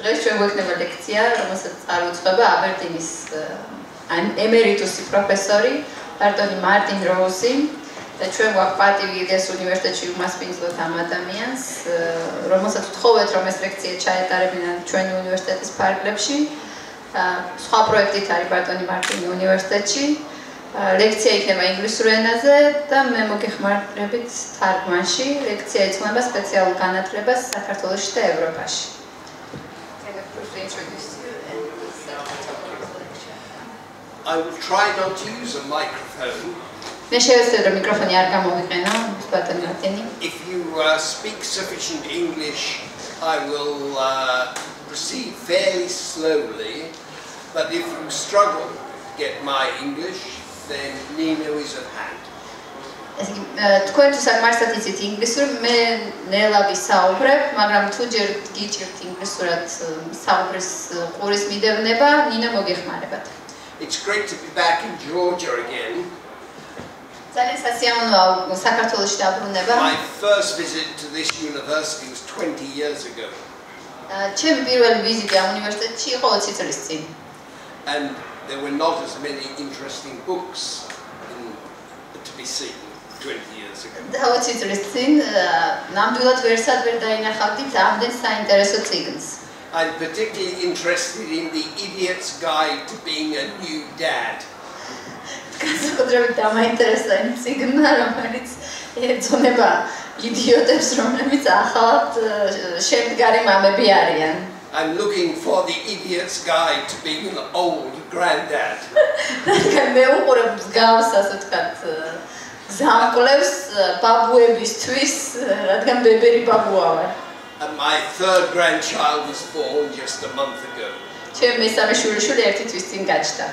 დღეს ჩვენ გვექნება ლექცია, რომელსაც წარუძღვება აბერდინის ემერიტუსი პროფესორი მარტინ როუზიმ და ჩვენ გვაქვს პატივი ილიას უნივერსიტეტში უმასპინძლოთ ამ ადამიანს, რომელსაც ვთხოვეთ, რომ ეს ლექცია ჩაეტარებინათ ჩვენი უნივერსიტეტის ფარგლებში. სხვა პროექტით არის მარტინი უნივერსიტეტში. ლექცია იქნება ინგლისურ ენაზე და მე მოგეხმარებით თარგმანში. ლექცია იცვლება სპეციალურ განათლებას საქართველოში და ევროპაში. I will try not to use a microphone. მე შევეცდებ რომ მიკროფონი არ გამოვიყენო, ბატონი მარტინი. If you speak sufficient English, I will proceed fairly slowly, but if you struggle to get my English, then Nino is at hand. თქვენ თუ საკმარისად იცით ინგლისური, მე ნელა ვისაუბრებ, მაგრამ თუ ჯერ გიჭირთ ინგლისურად საუბრის ყურის მიდევნება, ნინო მოგეხმარებათ. It's great to be back in Georgia again. ძალიან სასიამოვნოა საქართველოში დაბრუნება. My first visit to this university was 20 years ago. ჩემი პირველი ვიზიტი ამ უნივერსიტეტში იყო 20 წლის წინ. And there were not as many interesting books to be seen 20 years ago. და 20 წლის წინ ნამდვილად ვერ დაინახავდით ამდენ საინტერესო წიგნს. I'm particularly interested in the Idiot's Guide to Being a New Dad. განსაკუთრებით დამაინტერესა იმ წიგნმა, რომელიც ეძღვნება იდიოტებს, რომლებიც ახალად შემდგარი მამები არიან. I'm looking for the Idiot's Guide to Being an Old Granddad. რადგან მე უყურებ მსგავს, ასე ვთქვათ, გზამკვლევს ბაბუებისთვის, რადგან ბებერი ბაბუა ვარ. And my third grandchild was born just a month ago. ჩემი მესამე შვილიშვილი ერთი თვის წინ გაჩნდა.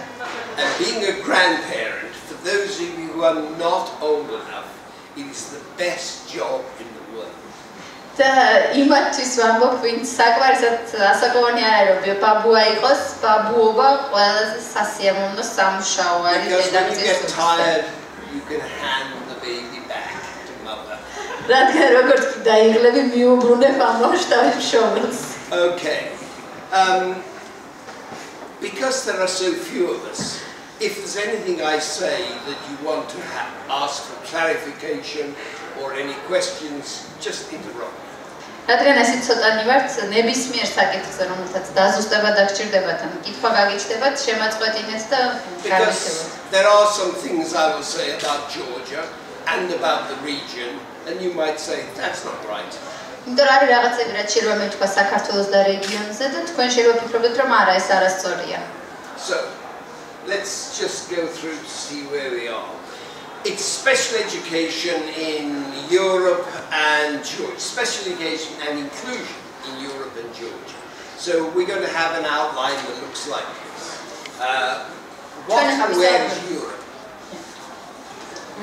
And being a grandparent, for those of you who are not old enough, it is the best job in the world. და იმათთვის ვამბობ, ვინც საკმარისად ასაკოვანი არ არის, რომ ბაბუა იყოს, ბაბუობა ყველაზე სასიამოვნო სამუშაო არის Because when you get დედამიწის tired, you can hand the baby back to mother. რადგან როგორც კი დაიღლები, მიუბრუნებ ამბავს თავის მშობელს. Okay. Because there are so few of us, if there's anything I say that you want to ask for clarification or any questions, just interrupt. რადგან ასეთ ცოტანი ვართ, ნებისმიერ საკითხზე, რომელთაც დაზუსტება დაგჭირდებათ, ან კითხვა გაგიჩნდებათ, შემაწყვეტინეთ და Because განვიხილოთ. there are some things I will say about Georgia and about the region, and you might say, that's not right. იმიტომ არის რაღაცები, რაც შეიძლება მე თქვა საქართველოს და რეგიონზე და თქვენ შეიძლება ფიქრობთ, რომ არა, ეს არასწორია. So, let's just go through to see where we are. It's special education in Europe and Georgia, special education and inclusion in Europe and Georgia. So we're going to have an outline that looks like this. Where is Europe?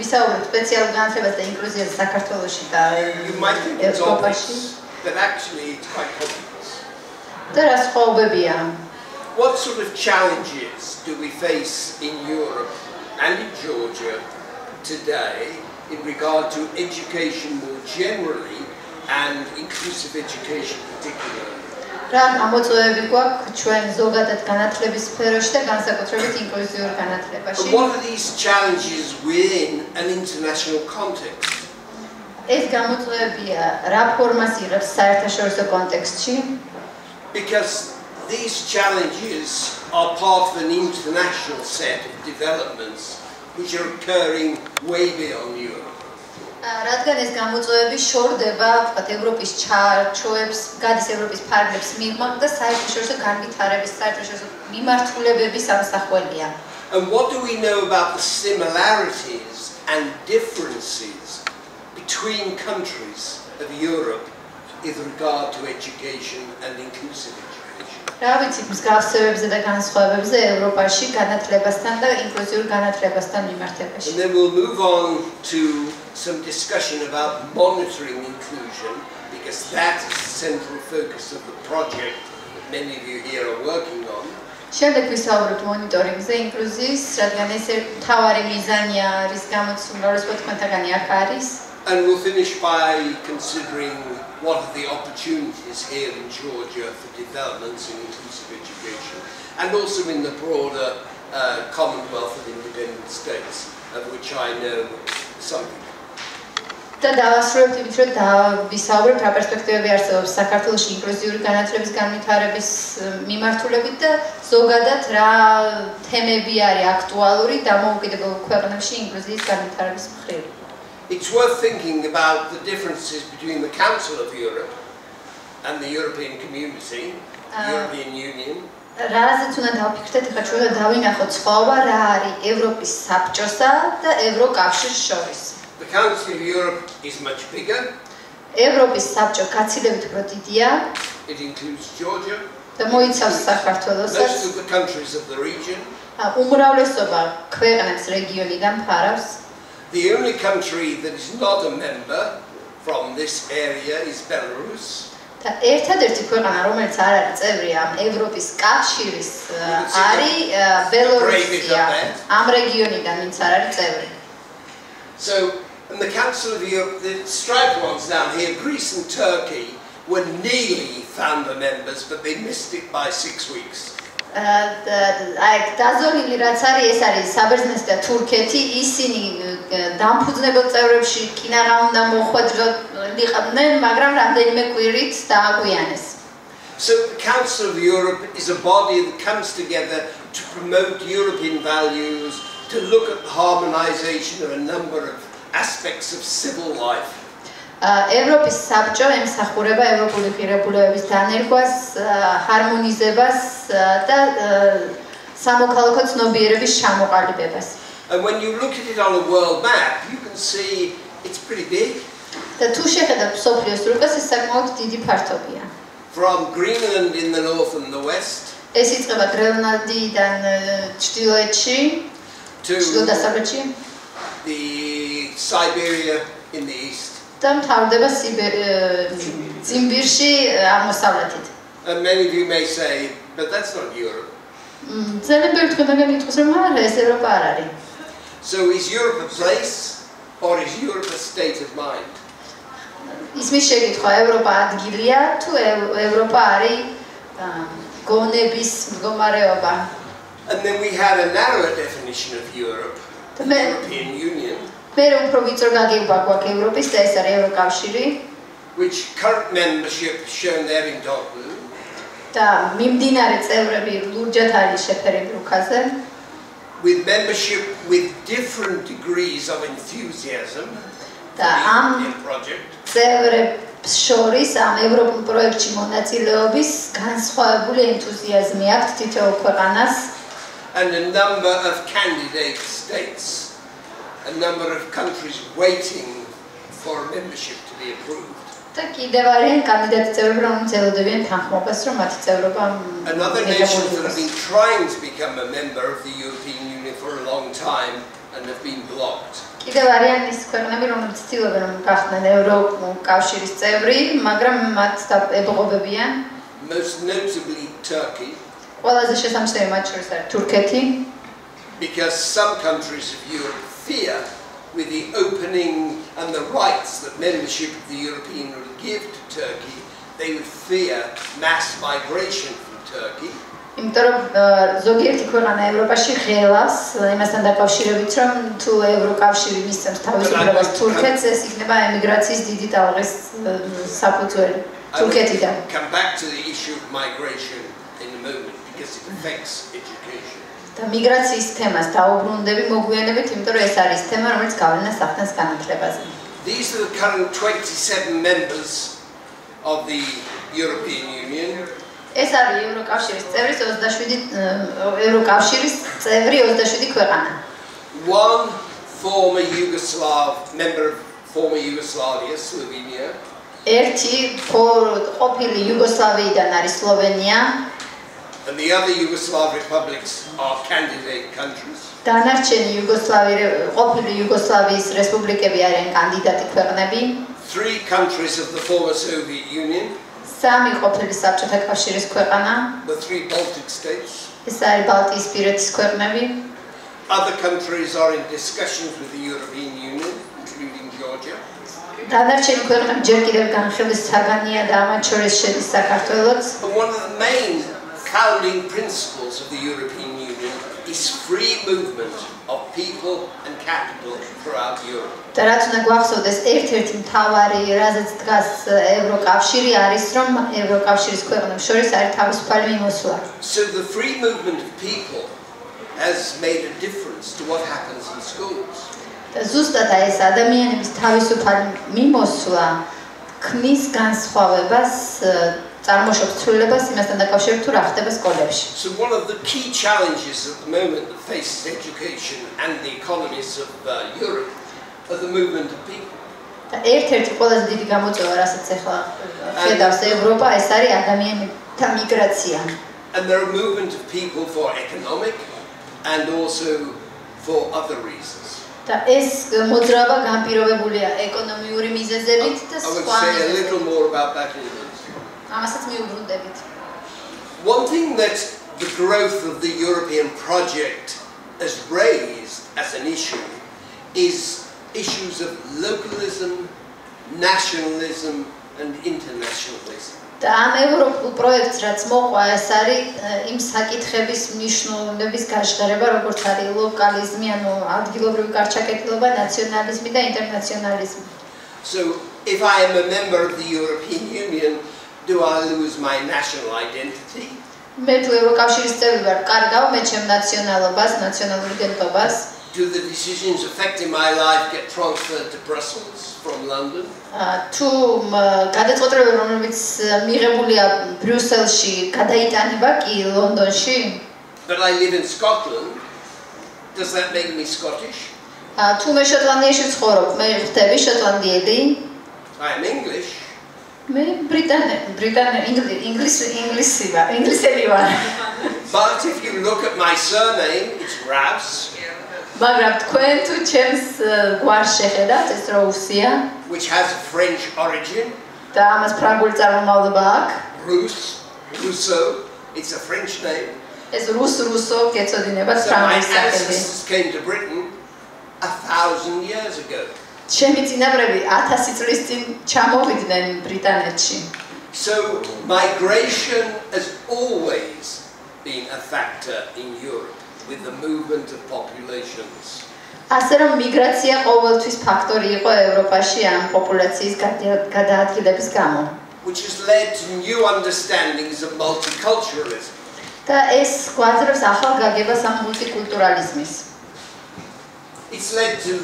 ვისაუბრეთ სპეციალურ განათლებას და ინკლუზიაზე საქართველოში და ევროპაში. But actually it's quite complex. და რა სხვაობებია? What sort of challenges do we face in Europe and in Georgia today in regard to education more generally and inclusive education particularly? რა გამოწვევები გვაქვს ჩვენ ზოგადად განათლების სფეროში და განსაკუთრებით ინკლუზიურ განათლებაში? What are these challenges within an international context? ეს გამოწვევებია რა ფორმას იღებს საერთაშორისო კონტექსტში? Because these challenges are part of an international set of developments which are occurring way beyond Europe. რადგან ეს გამოწვევები შორდება, ვთქვათ, ევროპის ჩარჩოებს, გადის ევროპის ფარგლებს მიღმა და საერთაშორისო განვითარების, საერთაშორისო მიმართულებების ამსახველია. And what do we know about the similarities and differences between countries of Europe with regard to education and inclusive education? რა ვიცით მსგავსებებზე და განსხვავებებზე ევროპაში განათლებასთან და ინკლუზიურ განათლებასთან მიმართებაში. And then we'll move on to some discussion about monitoring inclusion, because that is the central focus of the project that many of you here are working on. შემდეგ ვისაუბრებთ მონიტორინგზე ინკლუზიის, რადგან ეს მთავარი მიზანია, რის გამოც უმრავლესობა თქვენთაგანი აქ არის. And we'll finish by considering what are the opportunities here in Georgia for developments in inclusive education, and also in the broader Commonwealth of Independent States, of which I know something. და დავასრულებთ იმით, რომ დავისაუბრებ რა პერსპექტივები არსებობს საქართველოში ინკლუზიური განათლების განვითარების მიმართულებით და ზოგადად რა თემები არის აქტუალური დამოუკიდებელ ქვეყნებში ინკლუზიის განვითარების მხრივ. It's worth thinking about the differences between the Council of Europe and the European Community, European Union. რაზეც უნდა დავფიქრდეთ, ხა ჩვენ უნდა დავინახოთ სხვაობა რა არის ევროპის საბჭოსა და ევროკავშირის შორის. The Council of Europe is much bigger. ევროპის საბჭო გაცილებით უფრო დიდია. It includes Georgia. და მოიცავს საქართველოსაც. Most of the countries of the region. უმრავლესობა ქვეყნებს რეგიონიდან ფარავს. The only country that is not a member from this area is Belarus. და ერთადერთი ქვეყანა, რომელიც არ არის წევრი ამ ევროპის კავშირის, არის ბელორუსია. ამ რეგიონიდან ვინც არ არის წევრი. So, in the Council of Europe, the striped ones down here, Greece and Turkey, were nearly founder members, but they missed it by 6 weeks. დაზოლილი რაც არის, ეს არის საბერძნეთი და თურქეთი, ისინი დამფუძნებელ წევრებში კინაღა უნდა მოხვედრიყვნენ, მაგრამ რამდენიმე კვირით დააგვიანეს. So the Council of Europe is a body that comes together to promote European values, to look at the harmonization of a number of aspects of civil life. ევროპის საბჭო ემსახურება ევროპული ღირებულებების დანერგვას, ჰარმონიზებას და სამოქალაქო ცნობიერების ჩამოყალიბებას. And when you look at it on a world map, you can see it's pretty big. და თუ შეხედავთ მსოფლიოს რუკას, ეს საკმაოდ დიდი ფართობია. From Greenland in the north and the west. ეს იწყება გრენლანდიიდან ჩრდილოეთში, ჩრდილო-დასავლეთში. The Siberia in the east. და მთავრდება ციმბირში აღმოსავლეთით. And many of you may say, but that's not Europe. ძალიან ბევრი თქვენგან იტყვის, რომ არა, ეს ევროპა არ არის. So is Europe a place or is Europe a state of mind? ისმის შეკითხვა, ევროპა ადგილია თუ ევროპა არის გონების მდგომარეობა? And then we have a narrower definition of Europe, the European Union. მე უფრო ვიწრო გაგება გვაქვს ევროპის და ეს არის ევროკავშირი. Which current membership shown there in dark blue. და მიმდინარე წევრები ლურჯად არის შეფერილი რუქაზე. With membership with different degrees of enthusiasm. და ამ წევრებს შორის ამ ევროპულ პროექტში მონაწილეობის განსხვავებული ენთუზიაზმი აქვს თითოეულ ქვეყანას. And a number of candidate states. A number of countries waiting for membership to be approved. და კიდევ არიან კანდიდატი წევრები, რომლებიც ელოდებიან თანხმობას, რომ მათი წევრობა And other nations that have been trying to become a member of the European Union for a long time and have been blocked. კიდევ არიან ის ქვეყნები, რომლებიც ცდილობენ რომ გახდნენ ევროკავშირის წევრი, მაგრამ მათ ებողობებიან. Most notably Turkey. ყველაზე შესამჩნევი მათ შორის არის თურქეთი. Because some countries of Europe fear with the opening and the rights that membership of the European Union would give to Turkey, they would fear mass migration from Turkey. იმიტომ რომ ზოგიერთი ქვეყანა ევროპაში ღელავს იმასთან დაკავშირებით, რომ თუ ევროკავშირი მისცემს თავისუფლებას თურქეთს, ეს იქნება ემიგრაციის დიდი ტალღის საფუძველი თურქეთიდან. Come back to the issue of migration in a moment because it affects education. და მიგრაციის თემას დაუბრუნდები მოგვიანებით, იმიტომ რომ ეს არის თემა, რომელიც გავლენას ახდენს განათლებაზე. These are the current 27 members of the European Union. ეს არის ევროკავშირის წევრი 27 ქვეყანა. One former Yugoslav member of former Yugoslavia, Slovenia. ერთი ყოფილი იუგოსლავიიდან არის სლოვენია. And the other Yugoslav republics are candidate countries. დანარჩენი ყოფილი იუგოსლავიის რესპუბლიკები არიან კანდიდატი ქვეყნები. 3 countries of the former Soviet Union. სამი ყოფილი საბჭოთა კავშირის ქვეყანა. The 3 Baltic states. ეს არის ბალტიისპირეთის ქვეყნები. Other countries are in discussions with the European Union, including Georgia. დანარჩენი ქვეყნები ჯერ კიდევ განხილვის საგანია და ამათ შორის შედის საქართველოც. And one of the main founding principles of the European Union is free movement of people and capital throughout Europe. და რაც უნდა გვახსოვდეს, ერთ-ერთი მთავარი, რაზეც დგას ევროკავშირი, არის რომ ევროკავშირის ქვეყნებს შორის არის თავისუფალი მიმოსვლა. So the free movement of people has made a difference to what happens in schools. და ზუსტად ეს ადამიანების თავისუფალი მიმოსვლა ქმნის განსხვავებას, წარმოშობს ცვლილებას იმასთან დაკავშირებით თუ რა ხდება სკოლებში. So one of the key challenges at the moment that faces education and the economies of Europe are the movement of people. და ერთ-ერთი ყველაზე დიდი გამოწვევა, რასაც ახლა ხედავს ევროპა, ეს არის ადამიანთა მიგრაცია. And there are movement of people for economic and also for other reasons. და ეს მოძრაობა განპირობებულია ეკონომიური მიზეზებით და სხვა I would say a little more about that in a minute. ამასაც მიუბრუნდებით. One thing that the growth of the European project has raised as an issue is issues of localism, nationalism and internationalism. და ამ ევროპულ პროექტს რაც მოყვა, ეს არის იმ საკითხების მნიშვნელობის გაჟღერება, როგორც არის ლოკალიზმი, ანუ ადგილობრივი გარჩაკეტილობა, ნაციონალიზმი და ინტერნაციონალიზმი. So if I am a member of the European Union, do I lose my national identity? მე თუ ევროკავშირის წევრი ვარ, კარგავ მე ჩემ ნაციონალობას, ნაციონალურ იდენტობას. Do the decisions affecting my life get transferred to Brussels from London? თუ გადაწყვეტილებები რომლებიც მიღებულია ბრიუსელში, გადაიტანება კი ლონდონში? But I live in Scotland. Does that make me Scottish? თუ მე შოტლანდიაში ვცხოვრობ, მე ხდები შოტლანდიელი. I am English. მე ინგლისელი ვარ. But if you look at my surname, it's Rouse. მაგრამ თქვენ თუ ჩემს გვარს შეხედავთ, ეს როუსია. Which has a French origin. და ამას ფრანგული წარმომავლობა აქვს. Rousseau. It's a French name. ეს რუსო გეწოდინება So my ფრანგული სახელი. ancestors came to Britain 1000 years ago. ჩემი წინაპრები 1000 წლის წინ ჩამოვიდნენ ბრიტანეთში. So migration has always been a factor in Europe with the movement of populations. ასე რომ მიგრაცია ყოველთვის ფაქტორი იყო ევროპაში ამ პოპულაციის გადაადგილების გამო. Which has led to new understandings of multiculturalism. და ეს გვაძლევს ახალ გაგებას ამ მულტიკულტურალიზმის. It's led to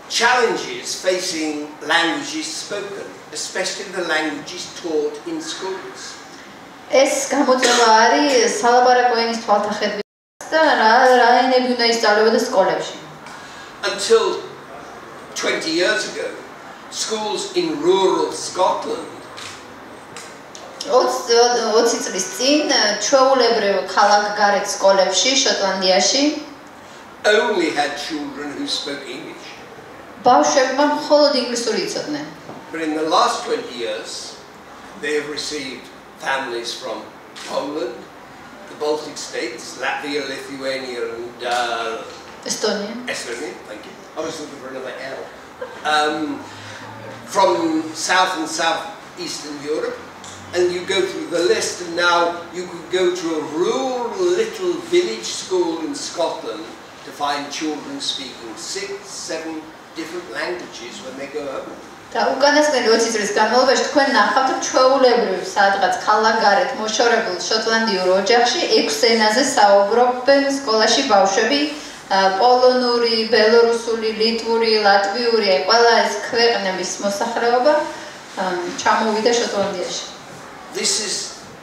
challenges facing languages spoken, especially the languages taught in schools. ეს გამოწვევა არის სალაპარაკო ენის თვალთახედვით და რა ენები უნდა ისწავლებოდეს სკოლებში. Until 20 years ago, schools in rural Scotland 20 წლის წინ ჩვეულებრივ ქალაქგარეთ სკოლებში შოტლანდიაში only had children who spoke English. ბავშვებმა მხოლოდ ინგლისური იცოდნენ. But in the last 20 years, they have received families from Poland, the Baltic states, Latvia, Lithuania, and Estonia. Estonia, thank you. I was looking for another L. From South and Southeastern Europe, and you go through the list, and now you could go to a rural little village school in Scotland to find children speaking 6-7 different languages when they go home. და უკანასკნელი 20 წლის განმავლობაში თქვენ ნახავთ ჩვეულებრივ სადღაც ქალაქგარეთ მოშორებულ შოტლანდიურ ოჯახში 6 ენაზე საუბრობენ სკოლაში ბავშვები პოლონური, ბელორუსული, ლიტვური, ლატვიური, ყველა ეს ქვეყნების მოსახლეობა ჩამოვიდა შოტლანდიაში. This is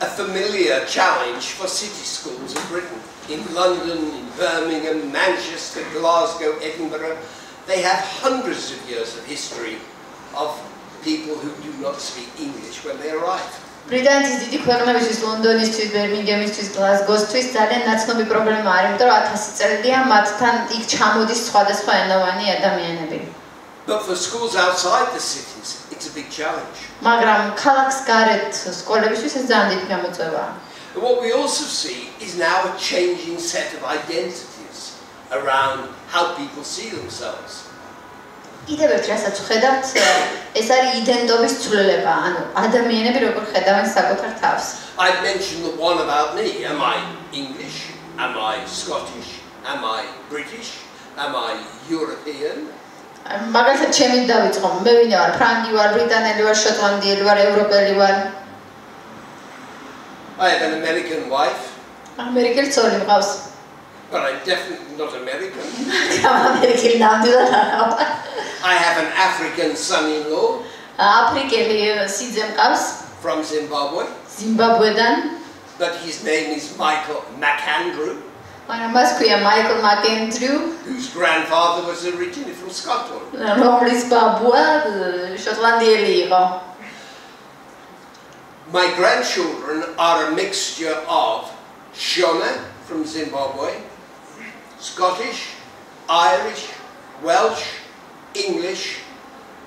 a familiar challenge for city schools in Britain. In London, in Birmingham, Manchester, Glasgow, Edinburgh, they have hundreds of years of history of people who do not speak English when they arrive. ბრიტანეთის დიდი ქვეყნებისთვის, ლონდონისთვის, ბერმინგემისთვის, გლაზგოსთვის ძალიან ნაცნობი პრობლემა არის, იმიტომ რომ 1000 წელია მათთან იქ ჩამოდის სხვადასხვა ენოვანი ადამიანები. But for schools outside the cities, it's a big challenge. მაგრამ ქალაქს გარეთ სკოლებისთვის ეს ძალიან დიდი გამოწვევაა. What we also see is now a changing set of identities around how people see themselves. კიდევ ერთ რასაც ვხედავთ, ეს არის იდენტობის ცვლილება, ანუ ადამიანები როგორ ხედავენ საკუთარ თავს. I've mentioned the one about me. Am I English? Am I Scottish? Am I British? Am I European? მაგალითად ჩემი დავიწყო, მე ვინ ვარ, ფრანგი ვარ, ბრიტანელი ვარ, შოტლანდიელი ვარ, ევროპელი ვარ. I have an American wife. ამერიკელი ცოლი მყავს. But I'm definitely not American. ამერიკელი ნამდვილად არა ვარ. I have an African son-in-law. აფრიკელი სიძე მყავს. From Zimbabwe. ზიმბაბვედან. But his name is Michael McAndrew. მაგრამ მას ქვია Michael McAndrew. Whose grandfather was originally from Scotland. რომლის ბაბუა შოტლანდიელი იყო. My grandchildren are a mixture of Shona from Zimbabwe, Scottish, Irish, Welsh, English,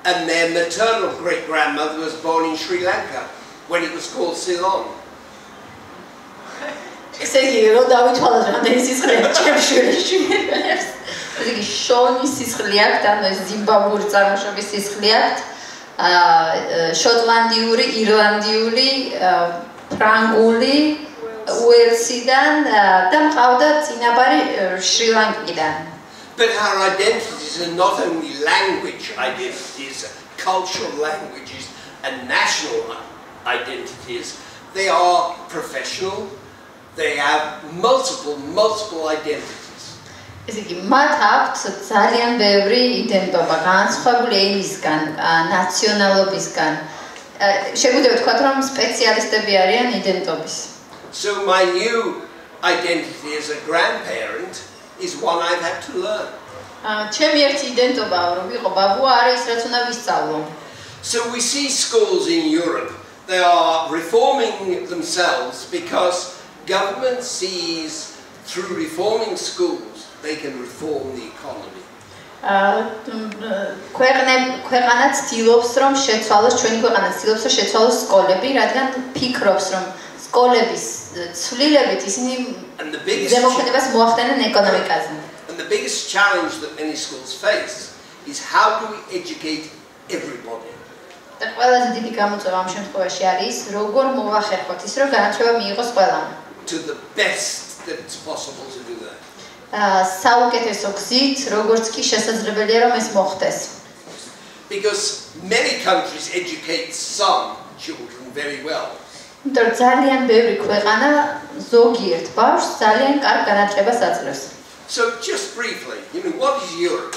and their maternal great-grandmother was born in Sri Lanka when it was called Ceylon. ესე იგი, რომ დავიწყოთ რამდენი სისხლი აქვს ჩემს შვილებს. ესე იგი, შონის სისხლი აქვს, ანუ ეს ზიმბაბვური წარმოშობის სისხლი აქვს. შოტლანდიური, ირლანდიული, ფრანგული, უელსიდან და მყავდა წინაპარი შრი-ლანკიდან. But our identities are not only language identities, cultural languages, and national identities. They are professional. They have multiple identities. ესე იგი, მათ აქვთ ძალიან ბევრი იდენტობა, განსხვავებული ენისგან, ნაციონალობისგან. შეგვიძლია ვთქვათ, რომ სპეციალისტები არიან იდენტობის. So my new identity as a grandparent is one I've had to learn. ჩემი ერთი იდენტობა, რომ ვიყო ბაბუა, არის რაც უნდა ვისწავლო. So we see schools in Europe, they are reforming themselves because government sees through reforming schools they can reform the economy. ქვეყანა ცდილობს რომ შეცვალოს, ჩვენი ქვეყანა ცდილობს რომ შეცვალოს სკოლები, რადგან ფიქრობს რომ სკოლების ცვლილებით ისინი ზემოქმედებას მოახდენენ ეკონომიკაზე. And the biggest challenge that many schools face is how do we educate everybody? და ყველაზე დიდი გამოწვევა ამ შემთხვევაში არის როგორ მოვახერხოთ ის რომ განათლება მიიღოს ყველამ. To the best that it's possible to do that. საუკეთესო გზით, როგორც კი შესაძლებელია რომ ეს მოხდეს. Because many countries educate some children very well. იმიტომ ძალიან ბევრი ქვეყანა ზოგიერთ ბავშვს ძალიან კარგ განათლებას აძლევს. So just briefly, what is Europe?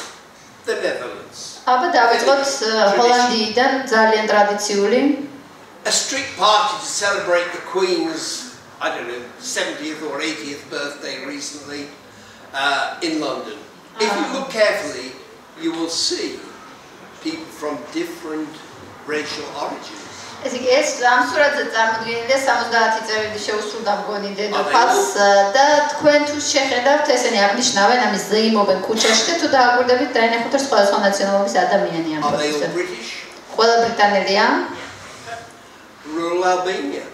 The Netherlands. აბა დავიწყოთ ჰოლანდიიდან ძალიან ტრადიციული. A strict party to celebrate the Queen's, I don't know, 70th or 80th birthday recently in London. If you look carefully, you will see people from different racial origins. ესე იგი, ეს ამ სურათზე წარმოდგენილია 70 წელი შეუსრულდა მგონი დედოფალს და თქვენ თუ შეხედავთ, ესენი აღნიშნავენ, ამის ზეიმობენ ქუჩაში და თუ დააკვირდებით, დაინახოთ, რომ სხვადასხვა ნაციონალობის ადამიანი ამ პროცესზე. ყველა ბრიტანელია. Rural Albania.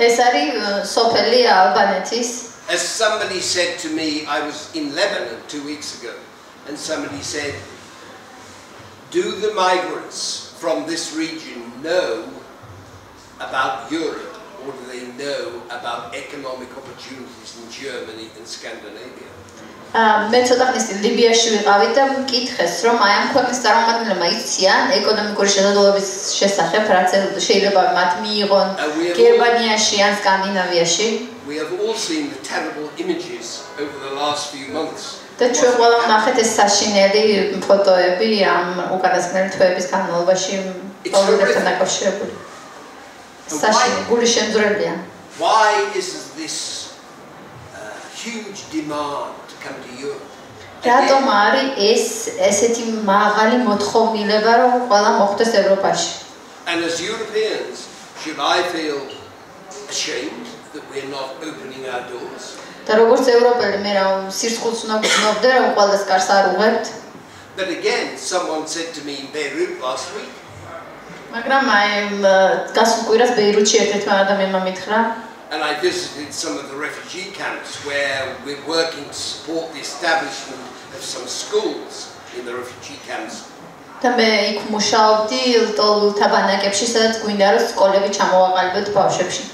ეს არის სოფელი ალბანეთის. As somebody said to me, I was in Lebanon 2 weeks ago, and somebody said, do the migrants from this region know about Europe, or do they know about economic opportunities in Germany and Scandinavia? მე ცოტა ხნის წინ ლიბიაში ვიყავით და მკითხეს, რომ აი ამ ქვეყნის წარმომადგენლებმა იციან ეკონომიკური შესაძლებლობის შესახებ, რაც შეიძლება მათ მიიღონ გერმანიაში ან სკანდინავიაში. We have all seen the terrible images over the last few months. და ჩვენ ყველამ ნახეთ ეს საშინელი ფოტოები ამ უკანასკნელი თვეების განმავლობაში ყოველდღიურად დაკავშირებული. საშინელი გული შემძვრელია. Why is this huge demand to come to Europe? რატომ არის ეს ესეთი მაღალი მოთხოვნილება რომ ყველა მოხვდეს ევროპაში? And as Europeans, should I feel ashamed that we're not opening our doors? და როგორც ევროპელი მე რა სირცხულს უნდა გძნობდე რომ ყველას კარს არ უღებთ? But again, someone said to me in Beirut last week. მაგრამ აი გასულ კვირას ბეირუთში ერთ-ერთმა ადამიანმა მითხრა. And I visited some of the refugee camps where we're working to support the establishment of some schools in the refugee camps. და მე იქ მუშაობდი ლტოლვილთა ბანაკებში, სადაც გვინდა რომ სკოლები ჩამოვაყალიბოთ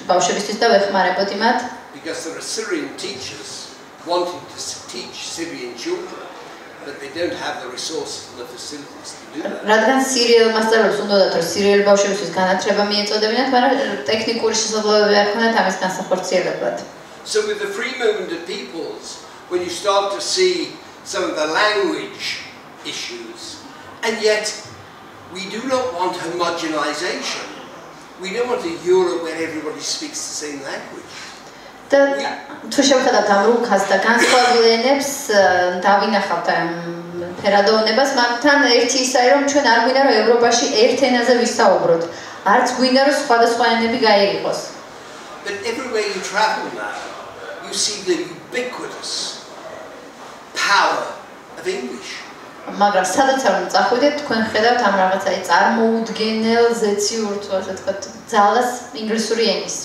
ბავშვებისთვის და ვეხმარებოდი მათ. Because there are Syrian teachers wanting to teach Syrian children, but they don't have the resources and the facilities to do that. რადგან სირიელ მასწავლებლებს უნდათ რომ სირიელი ბავშვებისთვის განათლება მიეწოდებინათ, მაგრამ ტექნიკური შესაძლებლობები არ ქონდათ ამის განსახორციელებლად. So with the free movement of peoples, when you start to see some of the language issues, and yet we do not want homogenization. We don't want a Europe where everybody speaks the same language. და თუ შევხედავთ ამ რუქას და განსხვავებულ ენებს დავინახავთ ამ ფერადოვნებას, მაგრამ ერთი ისაა რომ ჩვენ არ გვინდა რომ ევროპაში ერთ ენაზე ვისაუბროთ. არც გვინდა რომ სხვადასხვა ენები გაიყოს. But everywhere you travel now, you see the ubiquitous power of English. მაგრამ სადაც არ წახვიდეთ, თქვენ ხედავთ ამ რაღაცა წარმოუდგენელ ზეციურ თუ ასე ვთქვათ, ძალას ინგლისური ენის.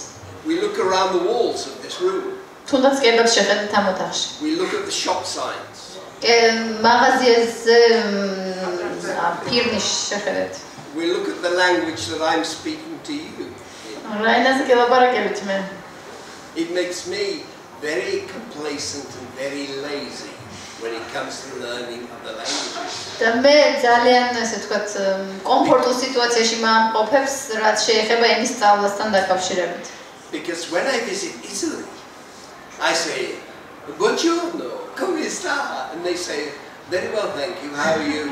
We look around the walls of this room. თუნდაც კედლებს შეხედეთ ამ ოთახში. We look at the shop signs. მაღაზიაზე ფირნიშს შეხედეთ. We look at the language that I'm speaking to you. რა ენაზე გელაპარაკებით მე? It makes me very complacent and very lazy when it comes to learning other languages. და მე ძალიან ასე ვთქვათ, კომფორტულ სიტუაციაში მამყოფებს, რაც შეეხება ენის სწავლასთან დაკავშირებით. Because when I visit Italy, I say, buongiorno, come sta? And they say, very well, thank you, how are you?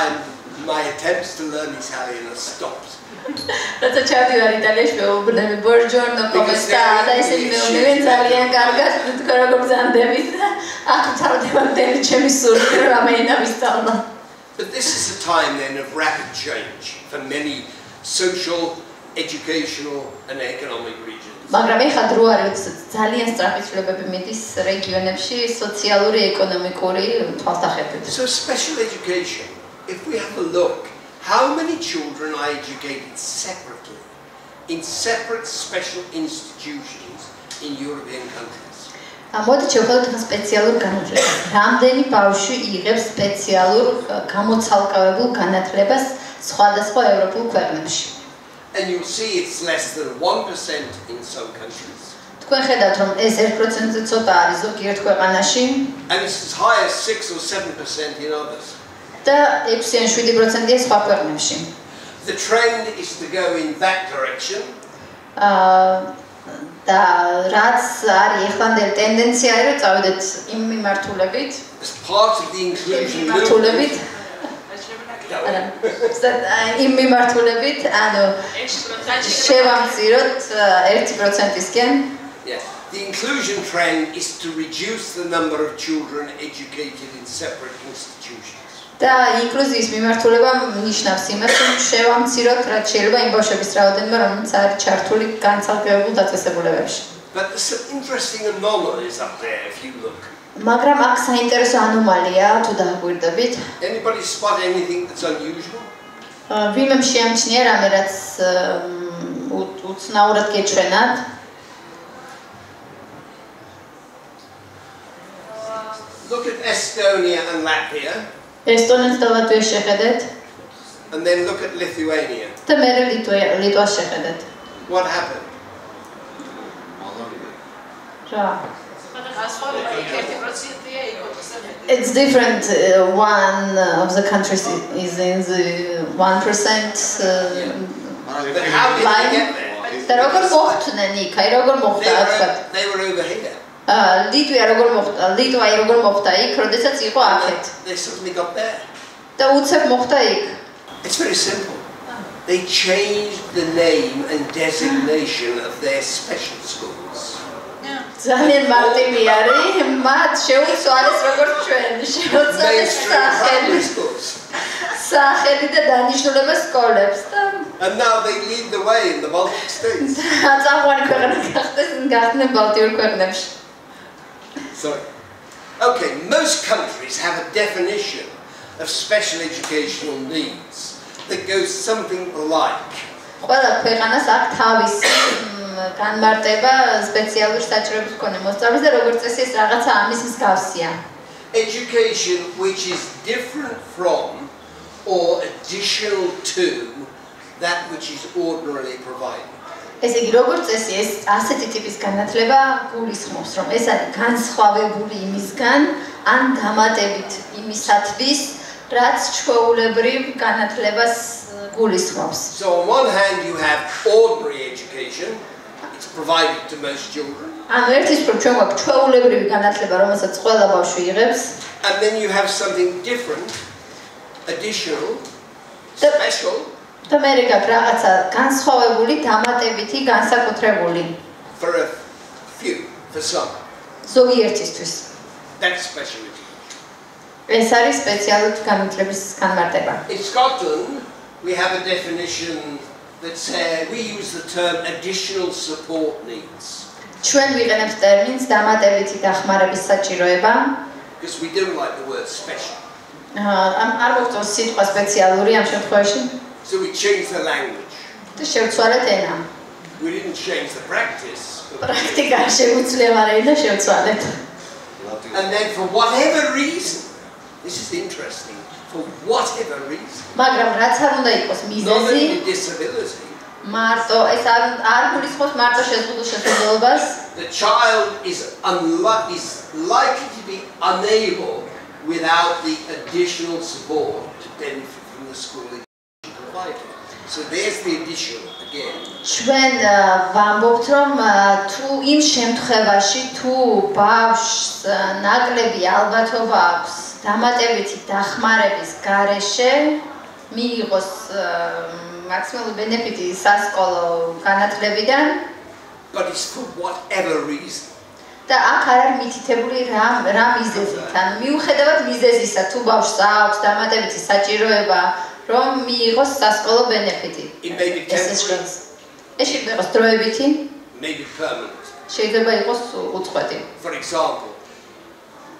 And my attempts to learn Italian are stopped. როცა ჩავდივარ იტალიაში, მეუბნები, buongiorno, come sta? და ისინი მეუბნებიან ძალიან კარგად, თქვენ როგორ გზანდებით? აქ თავდება მთელი ჩემი სული, რამე ენა ვისწავლა. But this is a time then of rapid change for many social, educational and economic regions. მაგრამ ეხლა დრო არის, ძალიან სწრაფი ცვლილებები მიდის რეგიონებში სოციალური, ეკონომიკური თვალსაჩინო. So special education, if we have a look, how many children are educated separately in separate special institutions in European countries? მოდით შევხედოთ სპეციალურ განათლებას. რამდენი ბავშვი იღებს სპეციალურ გამოცალკავებულ განათლებას სხვადასხვა ევროპულ ქვეყნებში? And you'll see it's less than 1% in some countries. თქვენ ხედავთ რომ ეს 1%-ზე ცოტა არის ზოგიერთ ქვეყანაში. And it's as high as 6 or 7% in others. და 6 ან 7%-ია სხვა ქვეყნებში. The trend is to go in that direction. და რაც არის ეხლანდელი ტენდენცია არის რომ წავიდეთ იმ მიმართულებით. As part of the inclusion movement. იმ მიმართულებით, ანუ შევამციროთ 1%-ისკენ. Yes. The inclusion trend is to reduce the number of children educated in separate institutions. და ინკლუზიის მიმართულება ნიშნავს იმას, რომ შევამციროთ რაც შეიძლება იმ ბავშვების რაოდენობა, რომელიც არის ჩართული განცალკევებულ დაწესებულებებში. But there's some interesting anomalies up there if you look. მაგრამ აქ საინტერესო ანომალია თუ დააგვირდებით. Anybody spot anything that's unusual? ვინმემ შეამჩნია რამე რაც უცნაურად გეჩვენათ? Look at Estonia and Latvia. ესტონეთს და ლატვიას შეხედეთ. And then look at Lithuania. და მერე ლიტვას შეხედეთ. What happened? რა? It's different. One of the countries is in the 1%. But how did they get there? და როგორ მოხდნენ იქ? აი როგორ მოხდა თქვა? They were over here. ლიტვა როგორ მოხდა იქ, როდესაც იყო აქეთ. They suddenly got there. და უცებ მოხდა იქ. It's very simple. They changed the name and designation of their special schools. ძალიან მარტივი არის, მათ შეუცვალეს როგორც ჩვენ, შეუცვალეს სახელი და დანიშნულება სკოლებს და And now they lead the way in the Baltic states. წამყვანი ქვეყანა გახდნენ ბალტიურ ქვეყნებში. Sorry. Okay, most countries have a definition of special educational needs that goes something like. ყველა ქვეყანას აქვს თავისი განმარტება სპეციალური საჭიროების მქონე მოსწავლეს და როგორც წესი ეს რაღაცა ამის მსგავსია. Education which is different from or additional to that which is ordinarily provided. ესე იგი, როგორც წესი, ეს ასეთი ტიპის განათლება გულისხმობს, რომ ეს არის განსხვავებული იმისგან, ან დამატებით იმისათვის, რაც ჩვეულებრივ განათლებას გულისხმობს. So on one hand you have ordinary education, it's provided to most children. ანუ ერთის პრობლემა ჩვენ გვაქვს ჩვეულებრივი განათლება, რომელსაც ყველა ბავშვი იღებს. And then you have something different, additional, special. და მე გაქვს რაღაცა განსხვავებული, დამატებითი, განსაკუთრებული. For a few, for some. ზოგიერთისთვის. That's speciality. ეს არის სპეციალური განათლების განმარტება. In Scotland, we have a definition that says we use the term additional support needs. ჩვენ ვიყენებთ ტერმინს დამატებითი დახმარების საჭიროება. Because we don't like the word special. არ მოგწონს სიტყვა სპეციალური ამ შემთხვევაში. So we changed the language. და შევცვალეთ ენა. We didn't change the practice. პრაქტიკა შეუძლია, მაგრამ ენა შევცვალეთ. And then for whatever reason, this is interesting, for whatever reason. მაგრამ რაც არ უნდა იყოს Not მიზეზი, only disability. მარტო ეს არ გულისხმობს მარტო შესაძლებლობას. The child is likely to be unable without the additional support to benefit from the school education provided. So there's the additional again. ჩვენ ვამბობთ, რომ თუ იმ შემთხვევაში თუ ბავშვს ნაკლები ალბათობა აქვს დამატებითი დახმარების გარეშე მიიღოს მაქსიმალური ბენეფიტი სასკოლო განათლებიდან, But it's for whatever reason. და აქ არ არის მითითებული რა მიზეზით. ანუ მიუხედავად მიზეზისა, თუ ბავშვს აქვს დამატებითი საჭიროება, რომ მიიღოს სასკოლო ბენეფიტი. It may be temporary. ეს შეიძლება იყოს დროებითი, Maybe permanent. შეიძლება იყოს უწყვეტი. For example,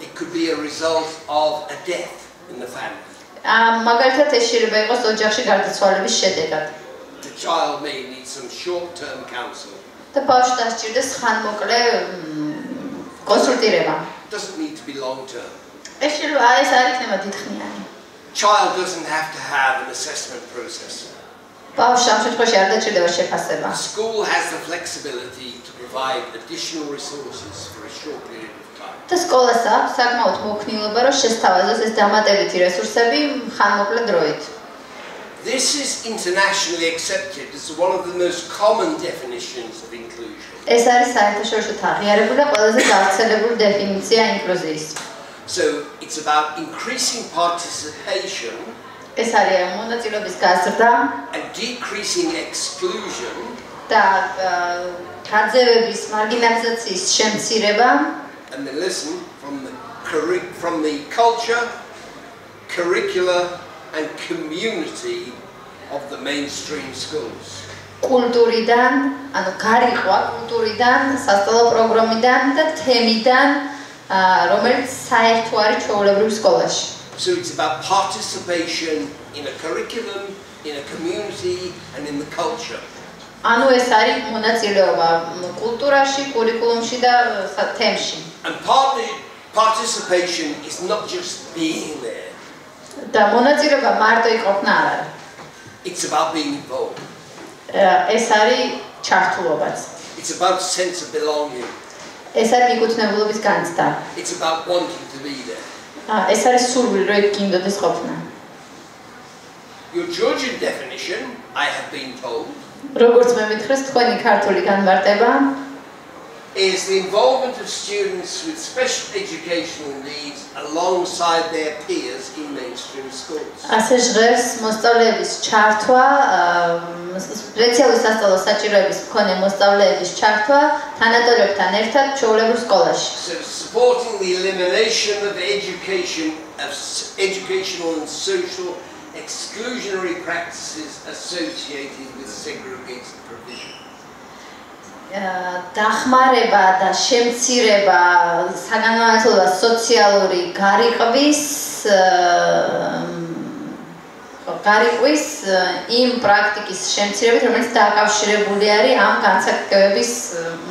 it could be a result of a death in the family. მაგალითად ეს შეიძლება იყოს ოჯახში გარდაცვალების შედეგად. The child may need some short-term counseling. და ბავშვს დასჭირდეს ხანმოკლე კონსულტირება. Doesn't need to be long-term. ეს შეიძლება ეს არ იქნება დიდხნიანი. Child doesn't have to have an assessment process. ბავშვს ამ შემთხვევაში არ დაჭირდება შეფასება. School has the flexibility to provide additional resources for a short period of time. და სკოლას აქვს საკმაოდ მოქნილობა, რომ შესთავაზოს ეს დამატებითი რესურსები ხანმოკლე დროით. This is internationally accepted as one of the most common definitions of inclusion. ეს არის საერთაშორისო აღიარებული და ყველაზე გავრცელებული დეფინიცია ინკლუზიის. So it's about increasing participation ეს არის მონაწილეობის გაზრდა and decreasing exclusion და გაძევების მარგინალიზაციის შემცირება. And then listen, from the culture, curricula and community of the mainstream schools. კულტურიდან, ანუ გარიყვა კულტურიდან, სასწავლო პროგრამიდან და თემიდან, რომელიც საერთო არის ჩვეულებრივ სკოლაში. So it's about participation in a curriculum, in a community and in the culture. ანუ ეს არის მონაწილეობა კულტურაში, კურიკულუმში და თემში. And participation is not just being there. და მონაწილეობა მარტო იყოფნა არ არის. It's about being involved. ეს არის ჩართულობაც. It's about sense of belonging. ეს არის მიკუთვნებულობის განცდა. It's about wanting to be there. ეს არის სურვილი, რომ იქ გინდოდეს ყოფნა. Your Georgian definition, I have been told, როგორც მე მითხრეს, თქვენი ქართული განმარტება is the involvement of students with special educational needs alongside their peers in mainstream schools. ასე ჟღერს მოსწავლეების ჩართვა, სპეციალური სასწავლო საჭიროების მქონე მოსწავლეების ჩართვა თანატოლებთან ერთად ჩვეულებრივ სკოლაში. So supporting the elimination of educational and social exclusionary practices associated with segregated provision. დახმარება და შემცირება საგანმანათლებლო სოციალური გარიყვის იმ პრაქტიკის შემცირებით, რომელიც დაკავშირებული არის ამ განცალკევების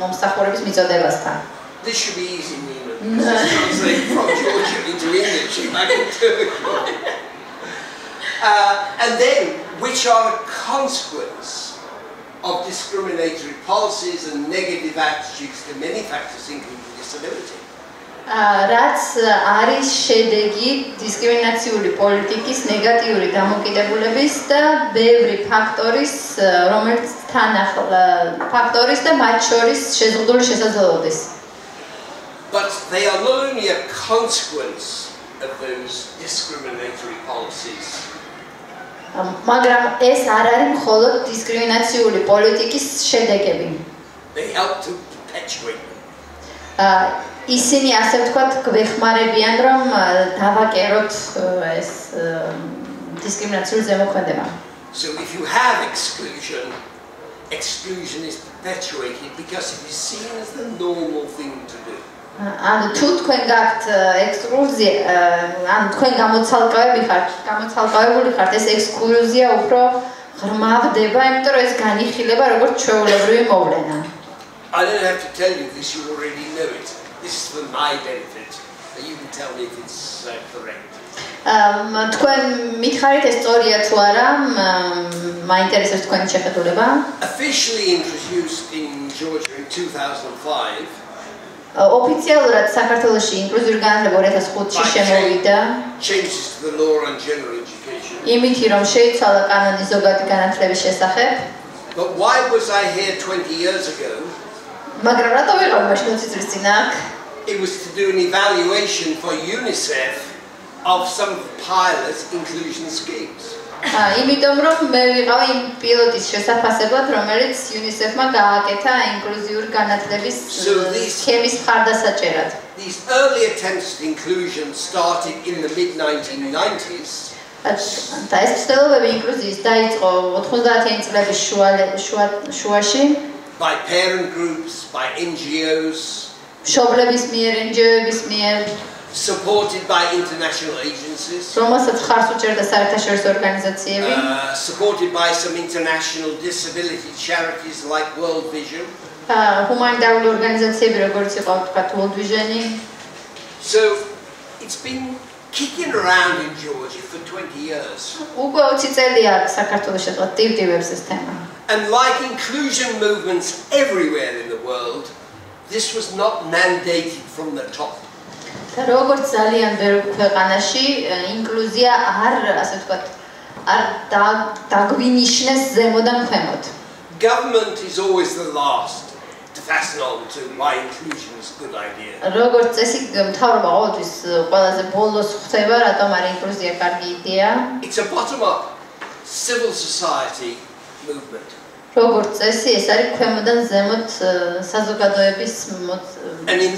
მომსახურების მიწოდებასთან. This should be easy, Nina. This is translated from Georgian into English. And then, which are a consequence of discriminatory policies and negative attitudes to many factors, including disability. რაც არის შედეგი დისკრიმინაციული პოლიტიკის ნეგატიური დამოკიდებულების და ბევრი ფაქტორის, რომელიც ფაქტორის და მათ შორის შეზღუდული შესაძლებლობის. But they are not only a consequence of those discriminatory policies. მაგრამ ეს არ არის მხოლოდ დისკრიმინაციული პოლიტიკის შედეგები. They help to perpetuate them. ისინი ასე ვთქვათ გვეხმარებიან რომ დავაკეროთ ეს დისკრიმინაციული ზემოქმედება. So if you have exclusion, exclusion is perpetuated because it is seen as the normal thing to do. ანუ თუ თქვენ გაქვთ ექსკლუზია, ანუ თქვენ გამოცალკევებული ხართ, ეს ექსკლუზია უფრო ღრმავდება, იმიტომ რომ ეს განიხილება როგორც ჩვეულებრივი მოვლენა. I don't have to tell you this, you already know it. This is for my benefit. You can tell me if it's correct. თქვენ მითხარით ეს სწორია თუ არა, მაინტერესებს თქვენი შეხედულება. Officially introduced in Georgia in 2005. ოფიციალურად საქართველოში ინკლუზიური განათლება 2005-ში შემოვიდა. Changes to the law on general education. იმითი რომ შეიცვალა კანონი ზოგადი განათლების შესახებ. But why was I here 20 years ago? მაგრამ რატო ვიყავი მაშინ 20 წლის წინ აქ? It was to do an evaluation for UNICEF of some pilot inclusion schemes. იმიტომ რომ მე ვიყავი იმ პილოტის შესაფასებლად, რომელიც UNICEF-მა გააკეთა ინკლუზიური განათლების სქემის მხარდასაჭერად. These early attempts at inclusion started in the mid-1990s. და ეს ცდილობები ინკლუზიის დაიწყო 90-იანი წლების შუაში. By parent groups, by NGOs. მშობლების მიერ, NGO-ების მიერ. Supported by international agencies. რომელსაც ხარს უჭერდა საერთაშორისო ორგანიზაციები. Supported by some international disability charities like World Vision. ჰუმანიტარული ორგანიზაციები როგორც იყო თქვათ World Vision-ი. So it's been kicking around in Georgia for 20 years. უკვე 20 წელია საქართველოში ტივტივებს ეს თემა. And like inclusion movements everywhere in the world, this was not mandated from the top. და როგორც ძალიან ბევრ ქვეყანაში ინკლუზია არ, ასე ვთქვათ, არ დაგვინიშნეს ზემოდან ქვემოთ. Government is always the last to fasten on to why inclusion is a good idea. როგორც წესი მთავრობა ყოველთვის ყველაზე ბოლოს ხვდება, რატომ არის ინკლუზია კარგი იდეა. It's a bottom-up civil society movement. როგორც წესი ეს არის ქვემოდან ზემოთ საზოგადოების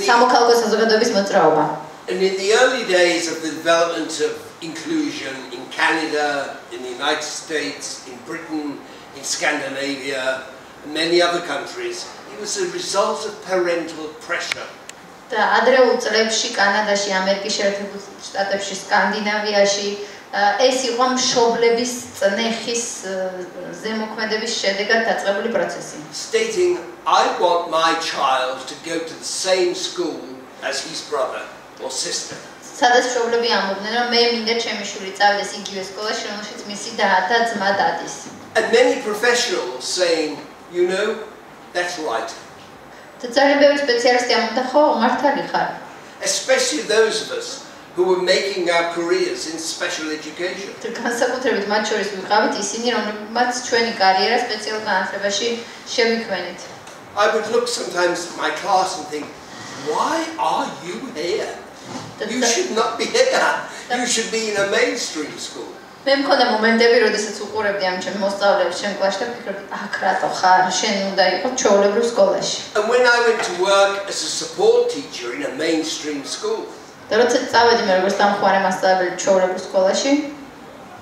სამოქალაქო საზოგადოების მოძრაობა. And in the early days of the development of inclusion in Canada, in the United States, in Britain, in Scandinavia, and many other countries, it was a result of parental pressure. და ადრეულ წლებში კანადაში, ამერიკის შეერთებულ შტატებში, სკანდინავიაში ეს იყო მშობლების წნეხის ზემოქმედების შედეგად დაწყებული პროცესი. Stating, I want my child to go to the same school as his brother or sister. სადაც მშობლები ამბობდნენ, რომ მე მინდა ჩემი შვილი წავიდეს იგივე სკოლაში, რომელშიც მისი და ძმა დადის. And many professionals saying, you know, that's right. და ძალიან ბევრი სპეციალისტი ამბობდა, ხო, მართალი ხარ. Especially those of us who were making our careers in special education. განსაკუთრებით მათ შორის ვიყავით ისინი, რომლებმაც ჩვენი კარიერა სპეციალურ განათლებაში შევიქმნით. I would look sometimes at my class and think, why are you here? You should not be here. You should be in a mainstream school. მე მქონდა მომენტები, როდესაც უყურებდი ამ ჩემ მოსწავლეებს ჩემ კლასში და ვფიქრობდი, აქ რატო ხარ? შენ უნდა იყო ჩვეულებრივ სკოლაში. And when I went to work as a support teacher in a mainstream school, და როდესაც წავედი მე როგორც დამხმარე მასწავლებელი ჩვეულებრივ სკოლაში,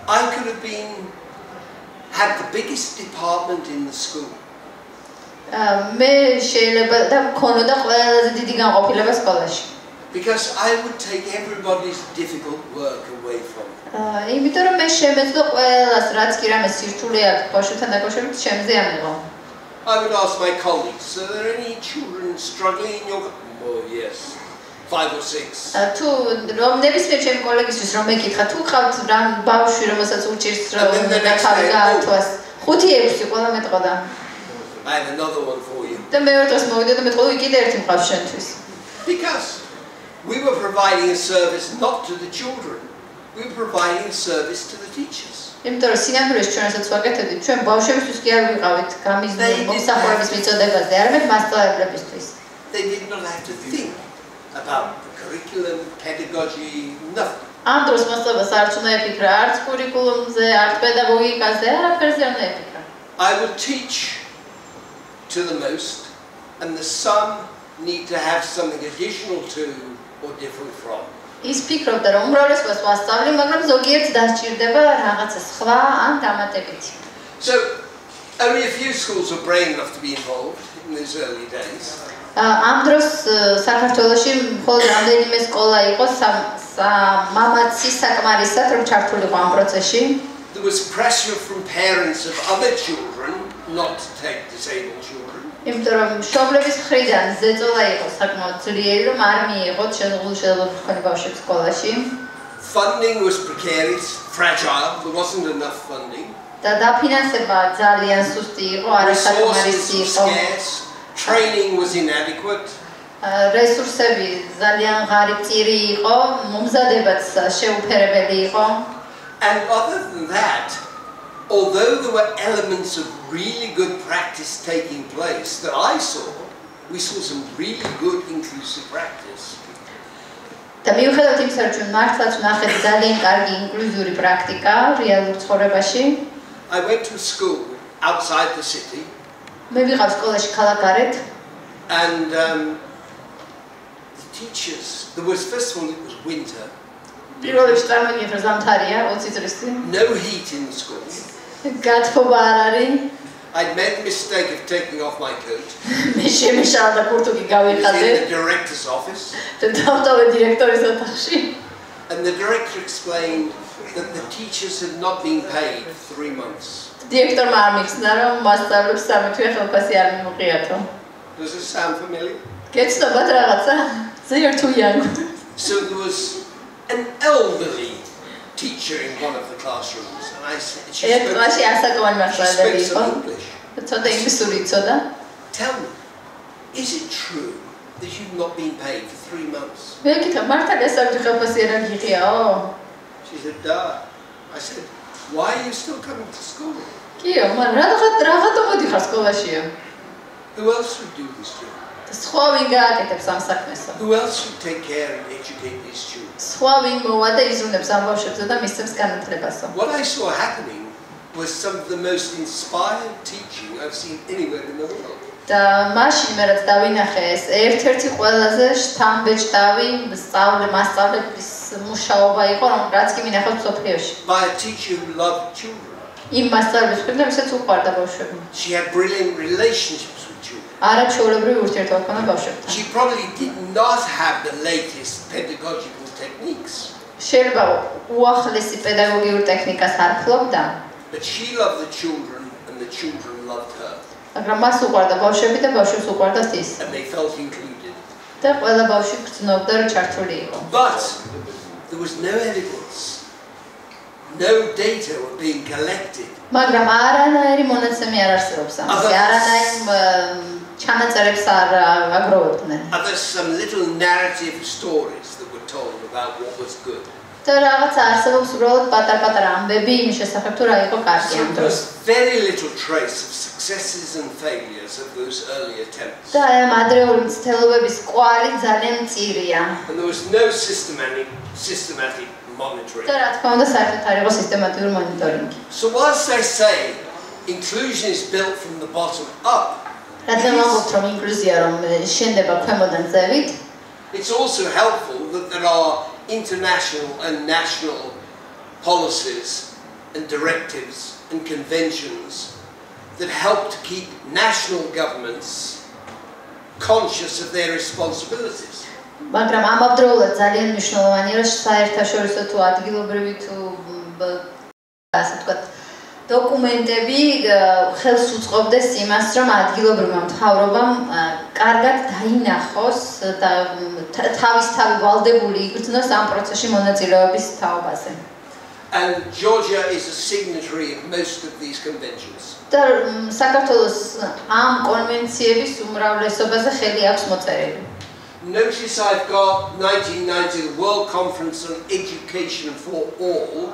I could have had the biggest department in the school. მე შეიძლება და მქონოდა ყველაზე დიდი განყოფილება სკოლაში. Because I would take everybody's difficult work away from them. იმიტომ რომ მე შემეძლო ყველას რაც კი რამე სირთულე აქვს ბავშვთან დაკავშირებით შემზე ამიღო. I would ask my colleagues, are there any children struggling in your... Oh, yes. 5 or 6. თუ რომ ნებისმიერ ჩემი კოლეგისთვის რომ მეკითხა თუ ყავთ რამ ბავშვი რომელსაც უჭირს რომ თავი გაართვას 5-6 ყველა მეტყოდა. I have another one for you. და მეორე დღეს მოვიდა და მეტყოდა კიდე ერთი მყავს შენთვის. Because we were providing a service not to the children. We were providing a service to the teachers. იმიტომ რომ სინამდვილეში ჩვენ რასაც ვაკეთებდით, ჩვენ ბავშვებისთვის კი არ ვიყავით გამოსახურების მიწოდებაზე, არამედ მასწავლებლებისთვის. They did not have to think about the curriculum, pedagogy, nothing. ამ დროს მასწავლებლს არც უნდა ეფიქრა, არც კურიკულუმზე, არც პედაგოგიკაზე, არაფერზე არ უნდა ეფიქრა. I will teach to the most, and the some need to have something additional to or different from. ის ფიქრობდა რომ უმრავლესობას ვასწავლი, მაგრამ ზოგიერთს დასჭირდება რაღაცა სხვა ან დამატებითი. So only a few schools were brave enough to be involved in those early days. ამ დროს საქართველოში მხოლოდ რამდენიმე სკოლა იყო მამაცი საკმარისად რომ ჩართულიყო ამ პროცესში. There was pressure from parents of other children not to take disabled children. იმიტომ რომ მშობლების მხრიდან ზეწოლა იყო საკმაოდ ძლიერი რომ არ მიიღოთ შესაძლებლობა მქონე ბავშვებს სკოლაში. Funding was precarious, fragile, there wasn't enough funding. და დაფინანსება ძალიან სუსტი იყო, არასაკმარისი იყო. Training was inadequate. რესურსები ძალიან ღარიბწირი იყო, მომზადებაც შეუფერებელი იყო. And other than that, although there were elements of really good practice taking place that I saw, we saw some really good inclusive practice. და მიუხედავად იმისა, რომ ჩვენ მართლაც ვნახეთ ძალიან კარგი ინკლუზიური პრაქტიკა რეალურ ცხოვრებაში. I went to school outside the city. მე ვიყავ სკოლაში ქალაქარეთ. And the teachers, there was first of all it was winter. პირველში წარმოგიდგენთ რომ ზამთარია 20 წლის წინ. No heat in the school. გათბობა არ არის. I'd made the mistake of taking off my coat. მე შემიშალა და კურთუკი გავიხადე. In the director's office. და დავტოვე დირექტორის ოთახში. And the director explained that the teachers had not been paid for 3 months. დირექტორმა ამიხსნა რომ მასწავლებლებს 3 თვე ხელფასი არ მიუღიათო. Does it sound familiar? გეცნობათ რაღაცა? They're too young. So there was an elderly teacher in one of the classrooms, and I said, she spoke some English. Tell me, is it true that you've not been paid for 3 months? She said, Dad. I said, why are you still coming to school? Who else would do this job? Who else would take care and educate these children? What I saw happening was some of the most inspired teaching I've seen anywhere in the world. და მაშინ მე რაც დავინახე ეს ერთ-ერთი ყველაზე შთამბეჭდავი მასწავლებლის მუშაობა იყო, რაც კი მინახავთ მსოფლიოში. By a teacher who loved children. იმ მასწავლებლის მხრიდან ვისაც უყვარდა ბავშვები. She had brilliant relationships with children. არაჩვეულებრივი ურთიერთობა ჰქონდა ბავშვებთან. She probably did not have the latest pedagogical techniques. შეიძლება უახლესი პედაგოგიურ ტექნიკას არ ფლობდა. But she loved the children and the children loved her. მაგრამ მას უყვარდა ბავშვები და ბავშვებს უყვარდათ ის. And they felt included. და ყველა ბავშვი გრძნობდა რომ ჩართული იყო. But there was no evidence. No data were being collected. მაგრამ არანაირი მონაცემი არ არსებობს ამაზე. არანაირ ჩანაწერებს არ აგროვებდნენ. Others some little narrative stories that were told about what was good. და რაღაც არსებობს უბრალოდ პატარ-პატარა ამბები იმის შესახებ თუ რა იყო კარგი ამ დროს. Very little trace of successes and failures of those early attempts. და ამ ადრეული მცდელობების კვალი ძალიან მწირია. And there was no systematic monitoring. და რა თქმა უნდა საერთოდ არ იყო სისტემატიური მონიტორინგი. So whilst I say inclusion is built from the bottom up. რადგან ვამბობთ რომ ინკლუზია რომ შენდება ქვემოდან ზევით. It's also helpful that there are international and national policies and directives and conventions that help to keep national governments conscious of their responsibilities. მაგრამ ამავდროულად ძალიან მნიშვნელოვანია რომ საერთაშორისო თუ ადგილობრივი თუ ასე ვთქვათ დოკუმენტები ხელს უწყობდეს იმას, რომ ადგილობრივმა მთავრობამ კარგად დაინახოს და თავისთავად ვალდებული იგრძნოს ამ პროცესში მონაწილეობის თაობაზე. And Georgia is a signatory of most of these conventions. და საქართველოს ამ კონვენციების უმრავლესობაზე ხელი აქვს მოწერილი. Notice I've got 1990 the World Conference on Education for All.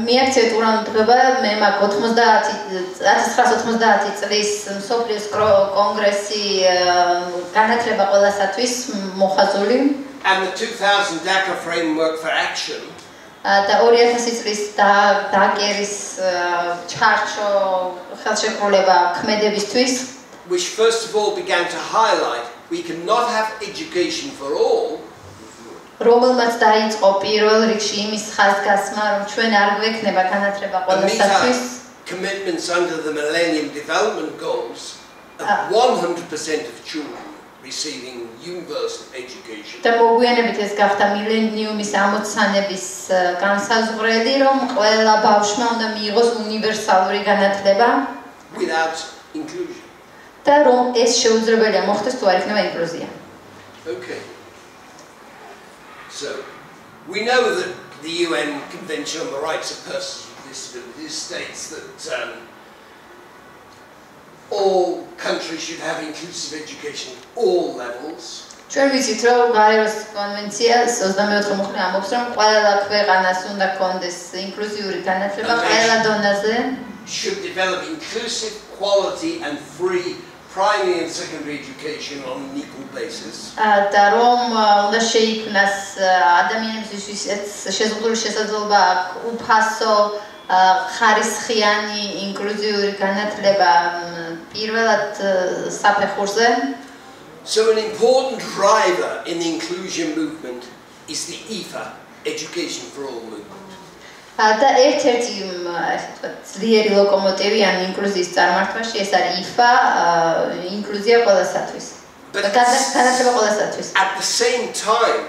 მიაქციეთ ურანოდღება მე მაქვს 1990 წლის მსოფლიოს კონგრესი განათლება ყველასათვის მოხაზული. And the 2000 Dhaka Framework for Action. და 2000 წლის დაკერის ჩარჩო ხელშეკრულება ქმედებისთვის, which first of all began to highlight we cannot have education for all. რომელმაც დაიწყო პირველ რიგში იმის ხაზგასმა, რომ ჩვენ არ გვექნება განათლება ყველასათვის. Commitments under the Millennium Development Goals of 100% of children receiving universal education. და მოგვიანებით ეს გახდა მილენიუმის ამოცანების განსაზღვრელი, რომ ყველა ბავშვმა უნდა მიიღოს უნივერსალური განათლება without inclusion. და რომ ეს შეუძლებელია მოხდეს თუ არ იქნება ინკლუზია. Okay. So, we know that the UN Convention on the Rights of Persons with Disabilities states that all countries should have inclusive education at all levels. ჩვენ ვიცით, რომ გაეროს კონვენცია 24 მუხლი ამბობს, რომ ყველა ქვეყანას უნდა კონდეს ინკლუზიური განათლება ყველა დონეზე. Should develop inclusive, quality and free primary and secondary education on an equal basis. და რომ უნდა შეიქმნას ადამიანებისთვის შეზღუდული შესაძლებლობა უფასო ხარისხიანი ინკლუზიური განათლება პირველად საფეხურზე. So an important driver in the inclusion movement is the IFA, Education for All movement. და ერთ-ერთი ძლიერი ლოკომოტივი ამ ინკლუზიის წარმართვაში ეს არის IFA, ინკლუზია ყველასათვის. განათლება ყველასათვის. At the same time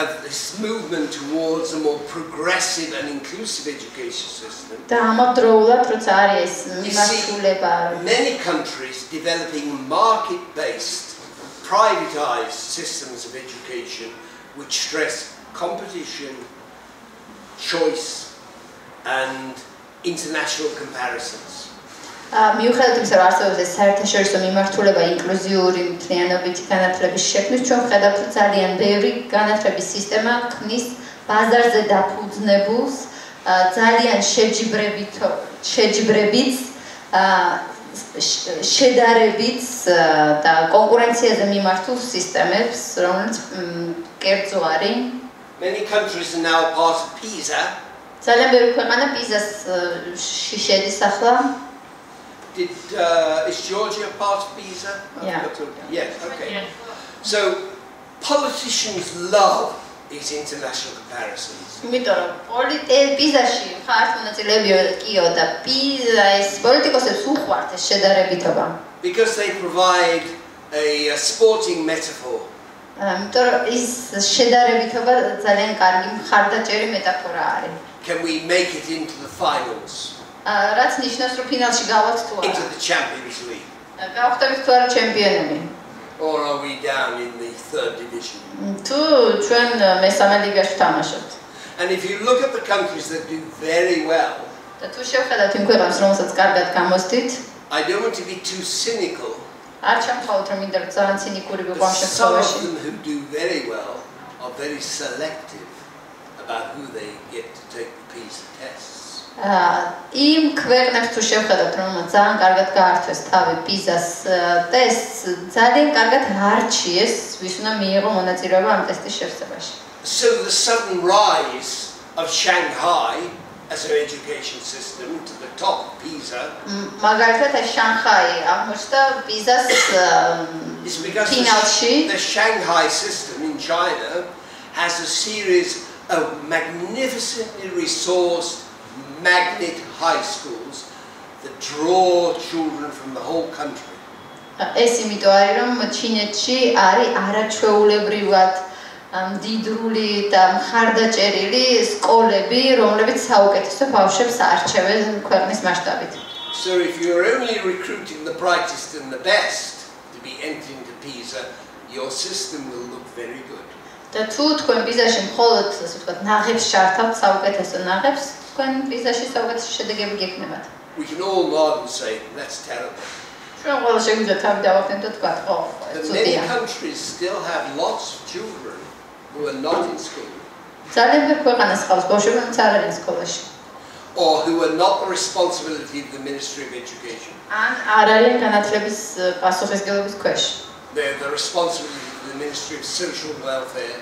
of this movement towards a more progressive and inclusive education system, და ამავდროულად როცა არის ეს მიმართულება, many countries developing market-based, privatized systems of education which stress competition, choice and international comparisons. მიუხედავად იმისა, რომ არსებობს ეს საერთაშორისო მიმართულება ინკლუზიური მთლიანობითი განათლების შექმნის, ჩვენ ვხედავთ, რომ ძალიან ბევრი განათლების სისტემა ქმნის ბაზარზე დაფუძნებულს, ძალიან შეჯიბრებით, შედარებით და კონკურენციაზე მიმართულ სისტემებს, რომელიც კერძო არის. Many countries are now part of PISA. ძალიან ბევრი ქვეყანა PISA-ში შედის ახლა. Is Georgia part of PISA? Yeah. Yes, okay. So politicians love these international comparisons. იმიტომ რომ PISA-ში ხართ მონაწილეებიო და PISA-ის პოლიტიკოსებს უყვართ ეს შედარებითობა. Because they provide a sporting metaphor. იმიტომ რომ ის შედარებითობა ძალიან კარგი მხარდაჭერი მეტაფორა არის. Can we make it into the finals? რაც ნიშნავს, რომ ფინალში გავალთ თუ არა. Into the Champions League. გავხდებით თუ არა ჩემპიონები. Or are we down in the 3rd division? თუ ჩვენ მესამე ლიგაში ვთამაშობთ. And if you look at the countries that do very well, და თუ შევხედავთ იმ ქვეყნებს, რომელსაც კარგად გამოსდით, I don't want to be too cynical. არ ჩამხავთ, რომ მინდა ძალიან ცინიკური ვიყო ამ Some შემთხვევაში. of them who do very well are very selective about who they get to take the PISA tests. იმ ქვეყნებს თუ შევხედავთ, რომელმაც ძალიან კარგად გაართვეს თავი PISA-ს ტესტს, ძალიან კარგად არჩიეს, ვის უნდა მიიღო მონაწილეობა ამ ტესტის შევსებაში. So the sudden rise of Shanghai as an education system to the top of PISA მაგალითად, შანხაი აღმოჩნდა PISA-ს is because ფინალში. the Shanghai system in China has a series of magnificently resourced magnet high schools that draw children from the whole country. ეს იმიტომ არის, რომ ჩინეთში არის არაჩვეულებრივად მდიდრული და მხარდაჭერილი სკოლები, რომლებიც საუკეთესო ბავშვებს არჩევენ ქვეყნის მასშტაბით. So if you're only recruiting the brightest and the best to be entering to PISA, your system will look very good. და თუ თქვენ პიზაში მხოლოდ, ასე ვთქვათ, ნაღებს ჩართავთ, საუკეთესო ნაღებს, თქვენ პიზაში საუკეთესო შედეგები გექნებათ. We can all nod and say, that's terrible. ჩვენ ყველა შეგვიძლია თავი დავახდენთ და თქვათ, ხო, But many countries still have lots of children who are not in school. ძალიან ბევრ ქვეყანას ყავს ბავშვები, რომელიც არ არიან სკოლაში. Or who are not the responsibility of the Ministry of Education. ან არ არიან განათლების პასუხისმგებლობის ქვეშ. They're the responsibility of the Ministry of Social Welfare.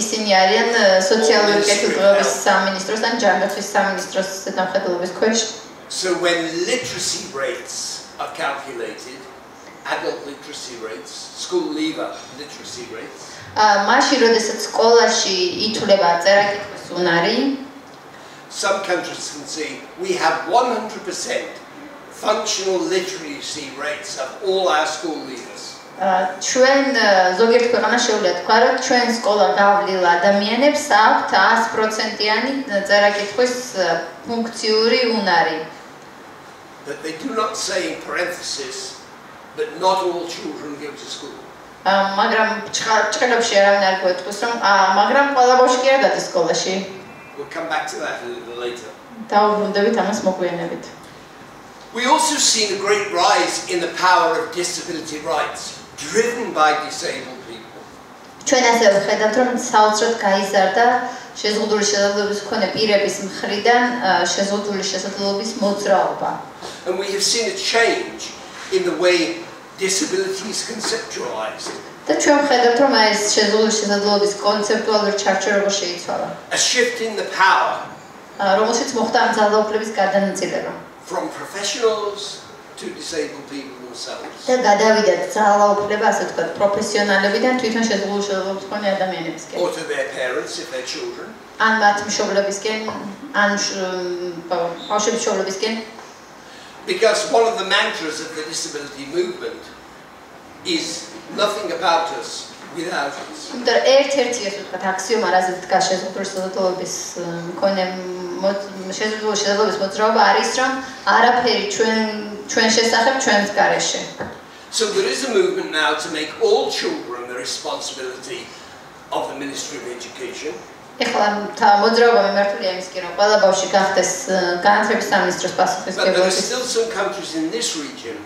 ისინი არიან სოციალური კეთილდღეობის სამინისტროს ან ჯანდაცვის სამინისტროს ზედამხედველობის ქვეშ. So when literacy rates are calculated, adult literacy rates, school leaver literacy rates, მაშინ როდესაც სკოლაში ითვლება წერა-კითხვის უნარი, some countries can say we have 100% functional literacy rates of all our school leavers. ჩვენ ზოგიერთ ქვეყანას შეუძლია თქვა, რომ ჩვენ სკოლა გავლილ ადამიანებს აქვთ 100%-იანი წერა-კითხვის ფუნქციური უნარი. But they do not say in parenthesis, but not all children go to school. მაგრამ ჭრილებში არავინ არ გვეტყვის, რომ მაგრამ ყველა ბავშვი კი არ გადის სკოლაში. We'll come back to that a little later. დავუბრუნდებით ამას მოგვიანებით. We also seen a great rise in the power of disability rights, driven by disabled people. ჩვენ ასევე ვხედავთ, რომ საოცრად გაიზარდა შეზღუდული შესაძლებლობის მქონე პირების მხრიდან შეზღუდული შესაძლებლობის მოძრაობა. And we have seen a change in the way disability is conceptualized. და ჩვენ ვხედავთ, რომ ეს შეზღუდული შესაძლებლობის კონცეპტუალური ჩარჩო როგორ შეიცვალა. A shift in the power რომელშიც მოხდა ამ ძალაუფლების გადანაწილება. from professionals to disabled people themselves. და გადავიდა ძალაუფლება, ასე ვთქვათ, პროფესიონალებიდან თვითონ შეზღუდული შესაძლებლობის მქონე ადამიანებისკენ. Or to their parents if they're children. ან მათ მშობლებისკენ, ან ბავშვების მშობლებისკენ. Because one of the mantras of the disability movement is nothing about us without us. და ერთ-ერთი ასე ვთქვათ აქსიომა, რაზეც დგას შეზღუდული შესაძლებლობის მქონე შეზღუდული შესაძლებლობის მოძრაობა არის, რომ არაფერი ჩვენ შესახებ ჩვენს გარეშე. So there is a movement now to make all children the responsibility of the Ministry of Education. ეხლა მოძრაობა მიმართულია იმისკენ, რომ ყველა ბავშვი გახდეს განათლების სამინისტროს But there are პასუხისმგებლობის. still some countries in this region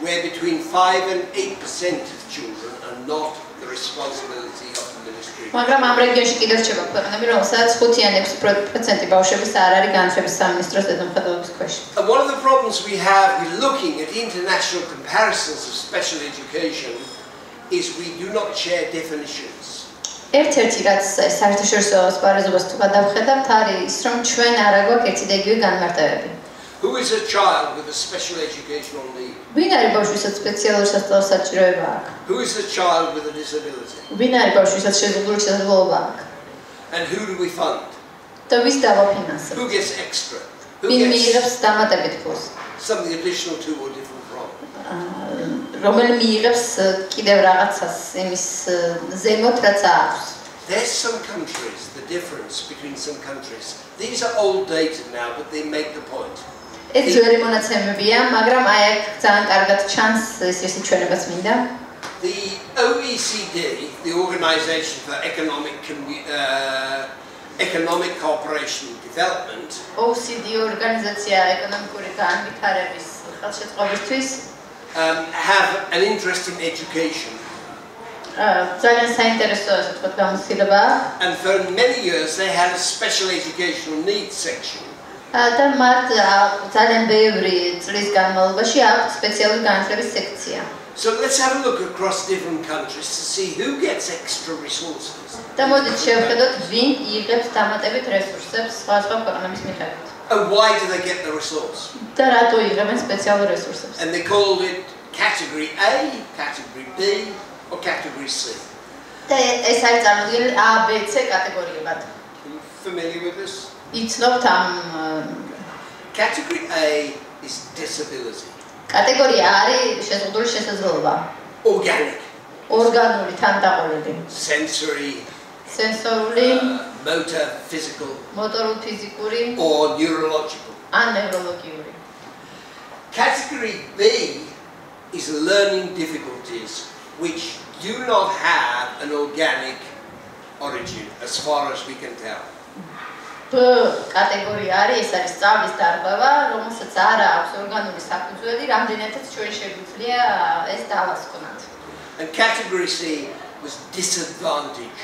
where between 5 and 8% of children are not the responsibility of the Ministry. მაგრამ ამ რეგიონში კიდევ რჩება ქვეყნები, რომელსაც 5 ან 6% ბავშვების არ არის განათლების სამინისტროს ზედამხედველობის ქვეშ. And one of the problems we have with looking at international comparisons of special education is we do not share definitions. ერთ-ერთი რაც საერთაშორისო ასპარეზობას თუ გადავხედავთ, არის რომ ჩვენ არ აგვაქვს ერთი და იგივე განმარტებები. Who is a child with a special educational need? ვინ არის ბავშვი, ვისაც სპეციალური სასწავლო საჭიროება აქვს? Who is a child with a disability? ვინ არის ბავშვი, ვისაც შეზღუდული შესაძლებლობა აქვს? And who do we fund? და ვის დავაფინანსებთ? Who gets extra? Who ვინ gets მიიღებს დამატებით ფულს? something additional to or different from? რომელი მიიღებს კიდევ რაღაცას იმის ზემოთ, რაც აქვს. There's some countries, the difference between some countries. These are old data now, but they make the point. ეს ძველი მონაცემებია, მაგრამ აი აქ ძალიან კარგად ჩანს ეს შეჩვენებას მინდა. The OECD, the Organization for Economic Cooperation and Development, OECD ორგანიზაცია ეკონომიკური განვითარების ხელშეწყობისთვის have an interest in education. ძალიან საინტერესო ასე ვთქვათ გამოცდილება. And for many years they had a special educational needs section. და მათ ძალიან ბევრი წლის განმავლობაში აქვს სპეციალური განათლების სექცია. So let's have a look across different countries to see who gets extra resources. და მოდით შევხედოთ, ვინ იღებს დამატებით რესურსებს სხვა ქვეყნების მიხედვით. And why do they get the resource? და რატო იღებენ სპეციალურ რესურსებს? And they called it category A, category B, or category C. და ეს არის წარმოდგენილი A, B, C კატეგორიებად. Familiar with this? იცნობთ ამ Category A is disability. კატეგორია არის შეზღუდული შესაძლებლობა. Organic. ორგანული თანდაყოლილი. Sensory, სენსორული, motor, physical, მოტორულ ფიზიკური or neurological. ან ნევროლოგიური. Category B is learning difficulties which do not have an organic origin as far as we can tell. B კატეგორია არის, ეს არის სწავლის დარღვევა, რომელსაც არ აქვს ორგანული საფუძველი, რამდენადაც ჩვენ შეგვიძლია ეს დავასკვნათ. And category C was disadvantage.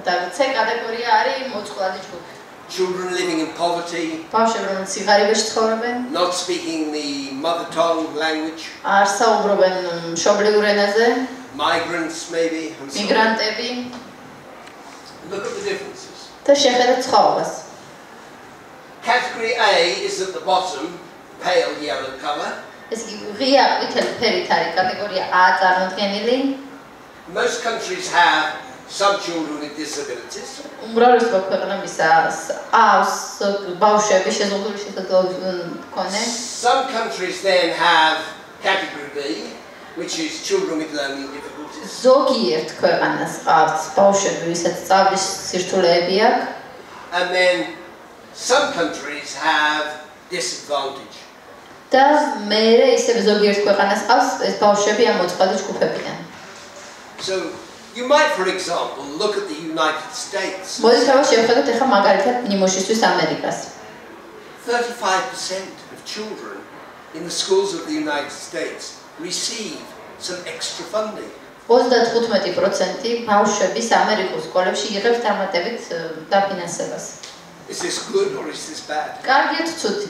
და C კატეგორია არის მოწყვლადი ჯგუფი. Children living in poverty, ბავშვები, რომლებიც სიღარიბეში ცხოვრობენ, not speaking the mother tongue language, არ საუბრობენ მშობლიურ ენაზე, migrants maybe, and so on. მიგრანტები. Look at the differences. და შეხედეთ სხვაობას. Category A is at the bottom, pale yellow color. ეს ღია ყვითელი ფერით არის კატეგორია A წარმოდგენილი. Most countries have some children with disabilities. უმრავლესობა ქვეყნებისა აქვს ბავშვები შეზღუდული შესაძლებლობები მქონე. Some countries then have category B, which is children with learning difficulties. ზოგიერთ ქვეყანას ყავს ბავშვები, ვისაც სწავლის სირთულეები აქვს. And then some countries have disadvantage. და მერე ისევ ზოგიერთ ქვეყანას ყავს ეს ბავშვები ამ მოწყვლადი ჯგუფებიდან. So you might, for example, look at the United States. მოდით ახლა შევხედოთ ახლა მაგალითად ნიმუშისთვის ამერიკას. 35% of children in the schools of the United States receive some extra funding. 35% ბავშვების ამერიკულ სკოლებში იღებს დამატებით დაფინანსებას. Is this good or is this bad? კარგია თუ ცუდი?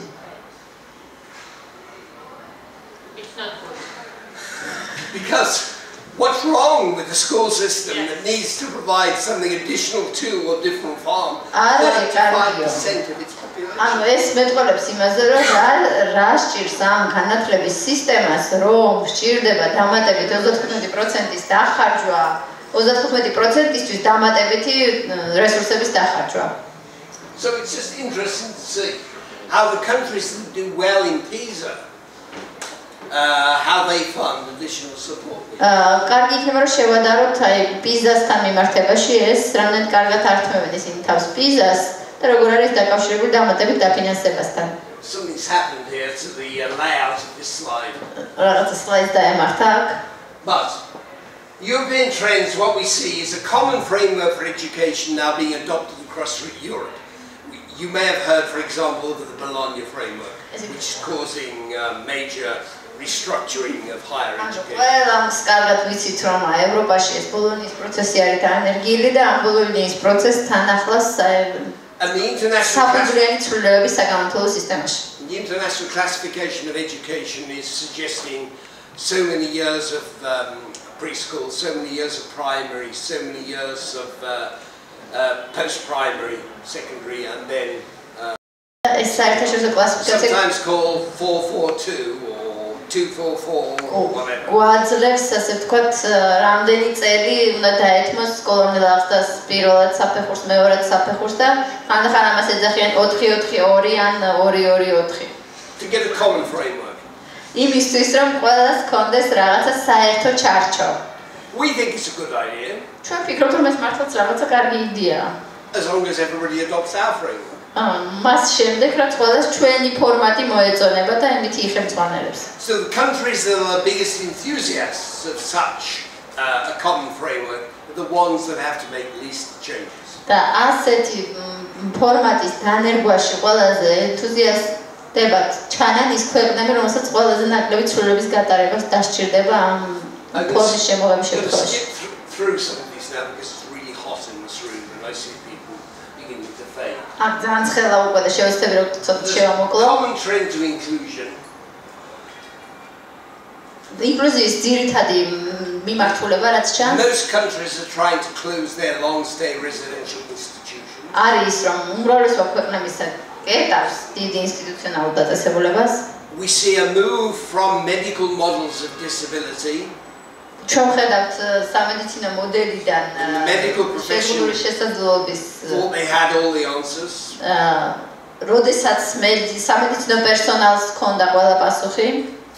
It's not good. Because what's wrong with the school system that needs to provide something additional to or different from 35% of its population? ანუ ეს მეტყოლებს იმაზე, რომ რა სჭირს ამ განათლების სისტემას, რომ სჭირდება დამატებით 35%-ის დახარჯვა, 35%-ისთვის დამატებითი რესურსების დახარჯვა. So it's just interesting to see how the countries that do well in PISA, how they fund additional support. კარგი იქნება რომ შევადაროთ აი პიზასთან მიმართებაში ეს რამდენად კარგად ართმევენ ისინი თავს პიზას და როგორ არის დაკავშირებული დამატებით დაფინანსებასთან. Something's happened here to the layout of this slide. რაღაცა სლაიდს დაემართა აქ. But European trends, what we see is a common framework for education now being adopted across Europe. You may have heard, for example, of the Bologna framework, which is causing major restructuring of higher education. ყველა კარგად ვიცით რომ ევროპაში ეს ბოლონიის პროცესი არის დაანერგილი და ამ ბოლონიის პროცესთან ახლოს საფუძვლიანი ცვლილებების საგანმანათლებლო სისტემაში. The international classification of education is suggesting so many years of preschool, so many years of primary, so many years of post-primary, secondary, and then sometimes called 442 or 244 or whatever. გვაძლევს ასე ვთქვათ რამდენი წელი უნდა დაეთმოს სკოლამდე აღწევს პირველად საფეხურს, მეორად საფეხურს და ხანდახან ამას ეძახიან 4-4-2 ან 2-2-4. To get a common framework. იმისთვის რომ ყველას ჰქონდეს რაღაცა საერთო ჩარჩო. We think it's a good idea. ჩვენ ვფიქრობთ რომ ეს მართლაც რაღაცა კარგი იდეაა. As long as everybody adopts our framework. მას შემდეგ რაც ყველას ჩვენი ფორმატი მოეწონება და იმით იხელმძღვანელებს. So the countries that are the biggest enthusiasts of such a common framework are the ones that have to make least changes. და ასეთი ფორმატის დანერგვაში ყველაზე ენთუზიასტებად ჩანან ის ქვეყნები, რომელსაც ყველაზე ნაკლები ცვლილების გატარებას დასჭირდება ამ ფორმის შემოღების შემთხვევაში. Through some of these now because it's really hot in this room and I see people beginning to fade. აქ ძალიან ცხელა უკვე და შევეცდები რომ ცოტა შევამოკლო. Common trend to inclusion. ინკლუზიის ძირითადი მიმართულება რაც ჩანს. Most countries are trying to close their long-stay residential institutions. არის რომ უმრავლესობა ქვეყნებისა კეტავს დიდ ინსტიტუციონალურ დაწესებულებას. We see a move from medical models of disability. ჩვენ ხედავთ სამედიცინო მოდელიდან შეზღუდული შესაძლებლობის they had all the answers. როდესაც სამედიცინო პერსონალს ჰქონდა ყველა პასუხი.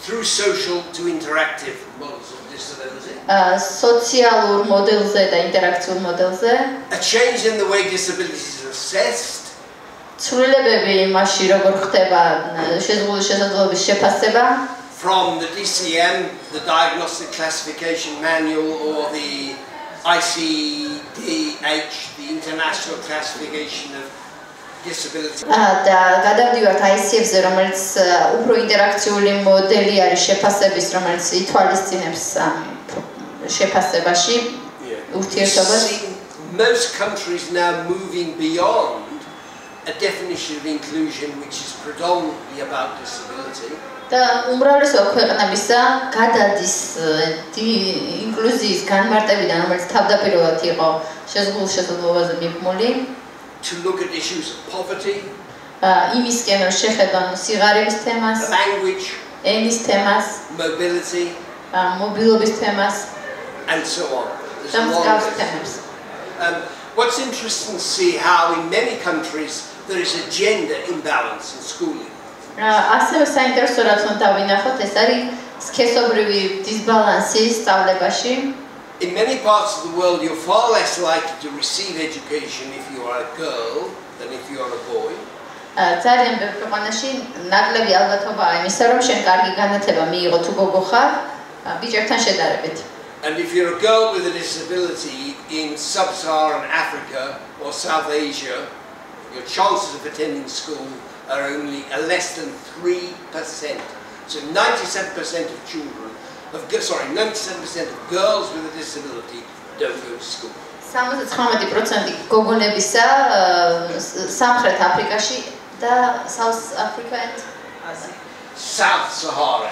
through social to interactive models of disability. Სოციალურ მოდელზე და ინტერაქციულ მოდელზე. A change in the way disabilities are assessed. ცვლილებები იმაში, როგორ ხდება შეზღუდული შესაძლებლობის შეფასება. From the DCM, the Diagnostic Classification Manual, or the ICDH, the International Classification of Disability. და გადავდივართ ICF-ზე, რომელიც უფრო ინტერაქციული მოდელი არის შეფასების, რომელიც ითვალისწინებს შეფასებაში ურთიერთობას. Most countries now moving beyond a definition of inclusion which is predominantly about disability. და უმრავლესობა ქვეყნებისა გადადის ინკლუზიის განმარტებიდან, რომელიც თავდაპირველად იყო შეზღუდულ შესაძლებლობაზე მიბმული. To look at issues of poverty, იმისკენ რომ შეხედონ სიღარიბის თემას, language, ენის თემას, mobility, მობილობის თემას, and so on. და მსგავს თემებს. What's interesting to see how in many countries there is a gender imbalance in schooling. ასევე საინტერესო რაც უნდა დავინახოთ, ეს არის სქესობრივი დისბალანსი სწავლებაში. In many parts of the world, you're far less likely to receive education if you are a girl than if you are a boy. ძალიან ბევრ ქვეყანაში ნაკლები ალბათობაა იმისა, რომ შენ კარგი განათლება მიიღო თუ გოგო ხარ, ბიჭებთან შედარებით. And if you're a girl with a disability in sub-Saharan Africa or South Asia, your chances of attending school are only less than 3%. So 97% of children, 97% of girls with a disability don't go to school. 79% გოგონებისა სამხრეთ აფრიკაში და South Africa and South Sahara.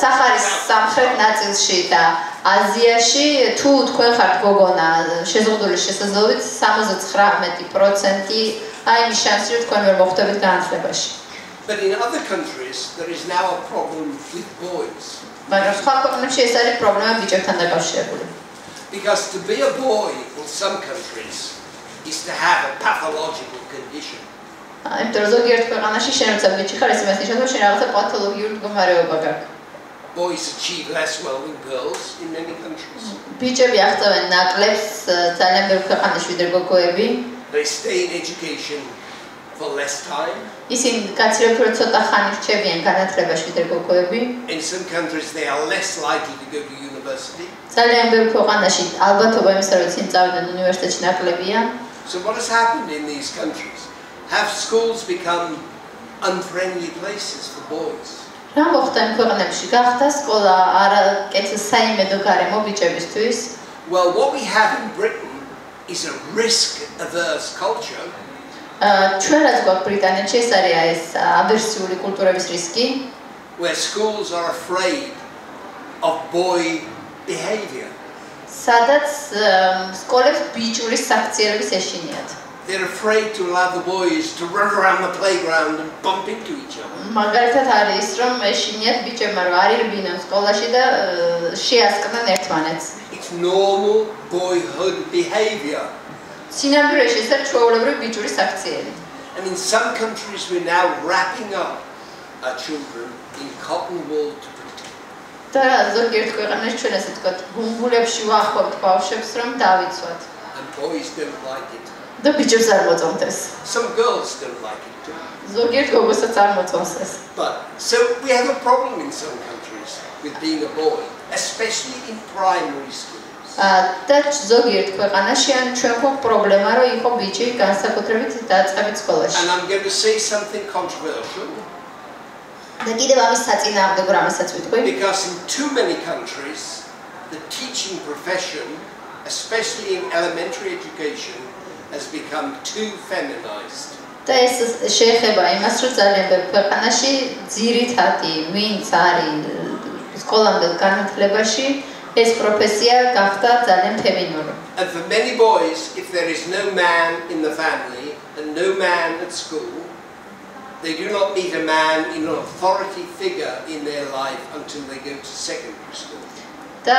საჰარის სამხრეთ ნაწილში და აზიაში თუ თქვენ ხართ გოგონა შეზღუდული შესაძლებლობით 79% აი მის შანსი რომ თქვენ ვერ მოხვდებით განათლებაში. But in other countries there is now a problem with boys. მაგრამ სხვა ქვეყნებში ეს არის პრობლემა ბიჭებთან დაკავშირებული. Because to be a boy in some countries is to have a pathological condition. იმიტომ რომ ზოგიერთ ქვეყანაში შენ როცა ბიჭი ხარ, ეს იმას ნიშნავს, რომ შენ რაღაცა პათოლოგიური მდგომარეობა გაქვს. Boys achieve less well than girls in many countries. ბიჭები აღწევენ ნაკლებს ძალიან ბევრ ქვეყანაში ვიდრე გოგოები. They stay in education for less time. ისინი გაცილებით ცოტა ხანი რჩებიან განათლებაში ვიდრე გოგოები. In some countries they are less likely to go to university. ძალიან ბევრ ქვეყანაში ალბათობა იმისა, რომ ისინი წავიდნენ უნივერსიტეტში ნაკლებია. So what has happened in these countries? Have schools become unfriendly places for boys? რა მოხდა იმ ქვეყნებში? გახდა სკოლა საიმედო გარემო ბიჭებისთვის? Well, what we have in Britain is a risk-averse culture. ჩვენ რაც გვაქვს ბრიტანეთში, ეს არის ეს აბერსიული კულტურების რისკი. Where schools are afraid of boy behavior. სადაც სკოლებს ბიჭური საქციელების ეშინიათ. They're afraid to allow the boys to run around the playground and bump into each other. მაგალითად არის რომ ეშინიათ ბიჭებმა რომ არირბინონ სკოლაში და შეასკნენ ერთმანეთს. It's normal boyhood behavior. სინამდვილეში ეს არის ჩვეულებრივი ბიჭური საქციელი. And in some countries we're now wrapping up our children in cotton wool to protect. და ზოგიერთ ქვეყანაში ჩვენ ასე ვთქვათ, ბუმბულებში ვახობთ ბავშვებს რომ დავიცვათ. And boys don't like it. და ბიჭებს არ მოწონთ ეს. Some girls don't like it too. ზოგიერთ გოგოსაც არ მოწონს ეს. But so we have a problem in some countries with being a boy, especially in primary schools. და ზოგიერთ ქვეყანაში ან ჩვენ გვაქვს პრობლემა რომ იყო ბიჭი განსაკუთრებით დაწყებით სკოლაში. And I'm going to say something controversial. და კიდევ ამის საწინააღმდეგო რამასაც ვიტყვი. Because in too many countries the teaching profession, especially in elementary education, has become too feminized. და ეს შეეხება იმას, რომ ძალიან ბევრ ქვეყანაში ძირითადი ვინც არის სკოლამდე განათლებაში ეს პროფესია გახდა ძალიან ფემინური. And for many boys, if there is no man in the family and no man at school, they do not meet a man in an authority figure in their life until they go to secondary school. და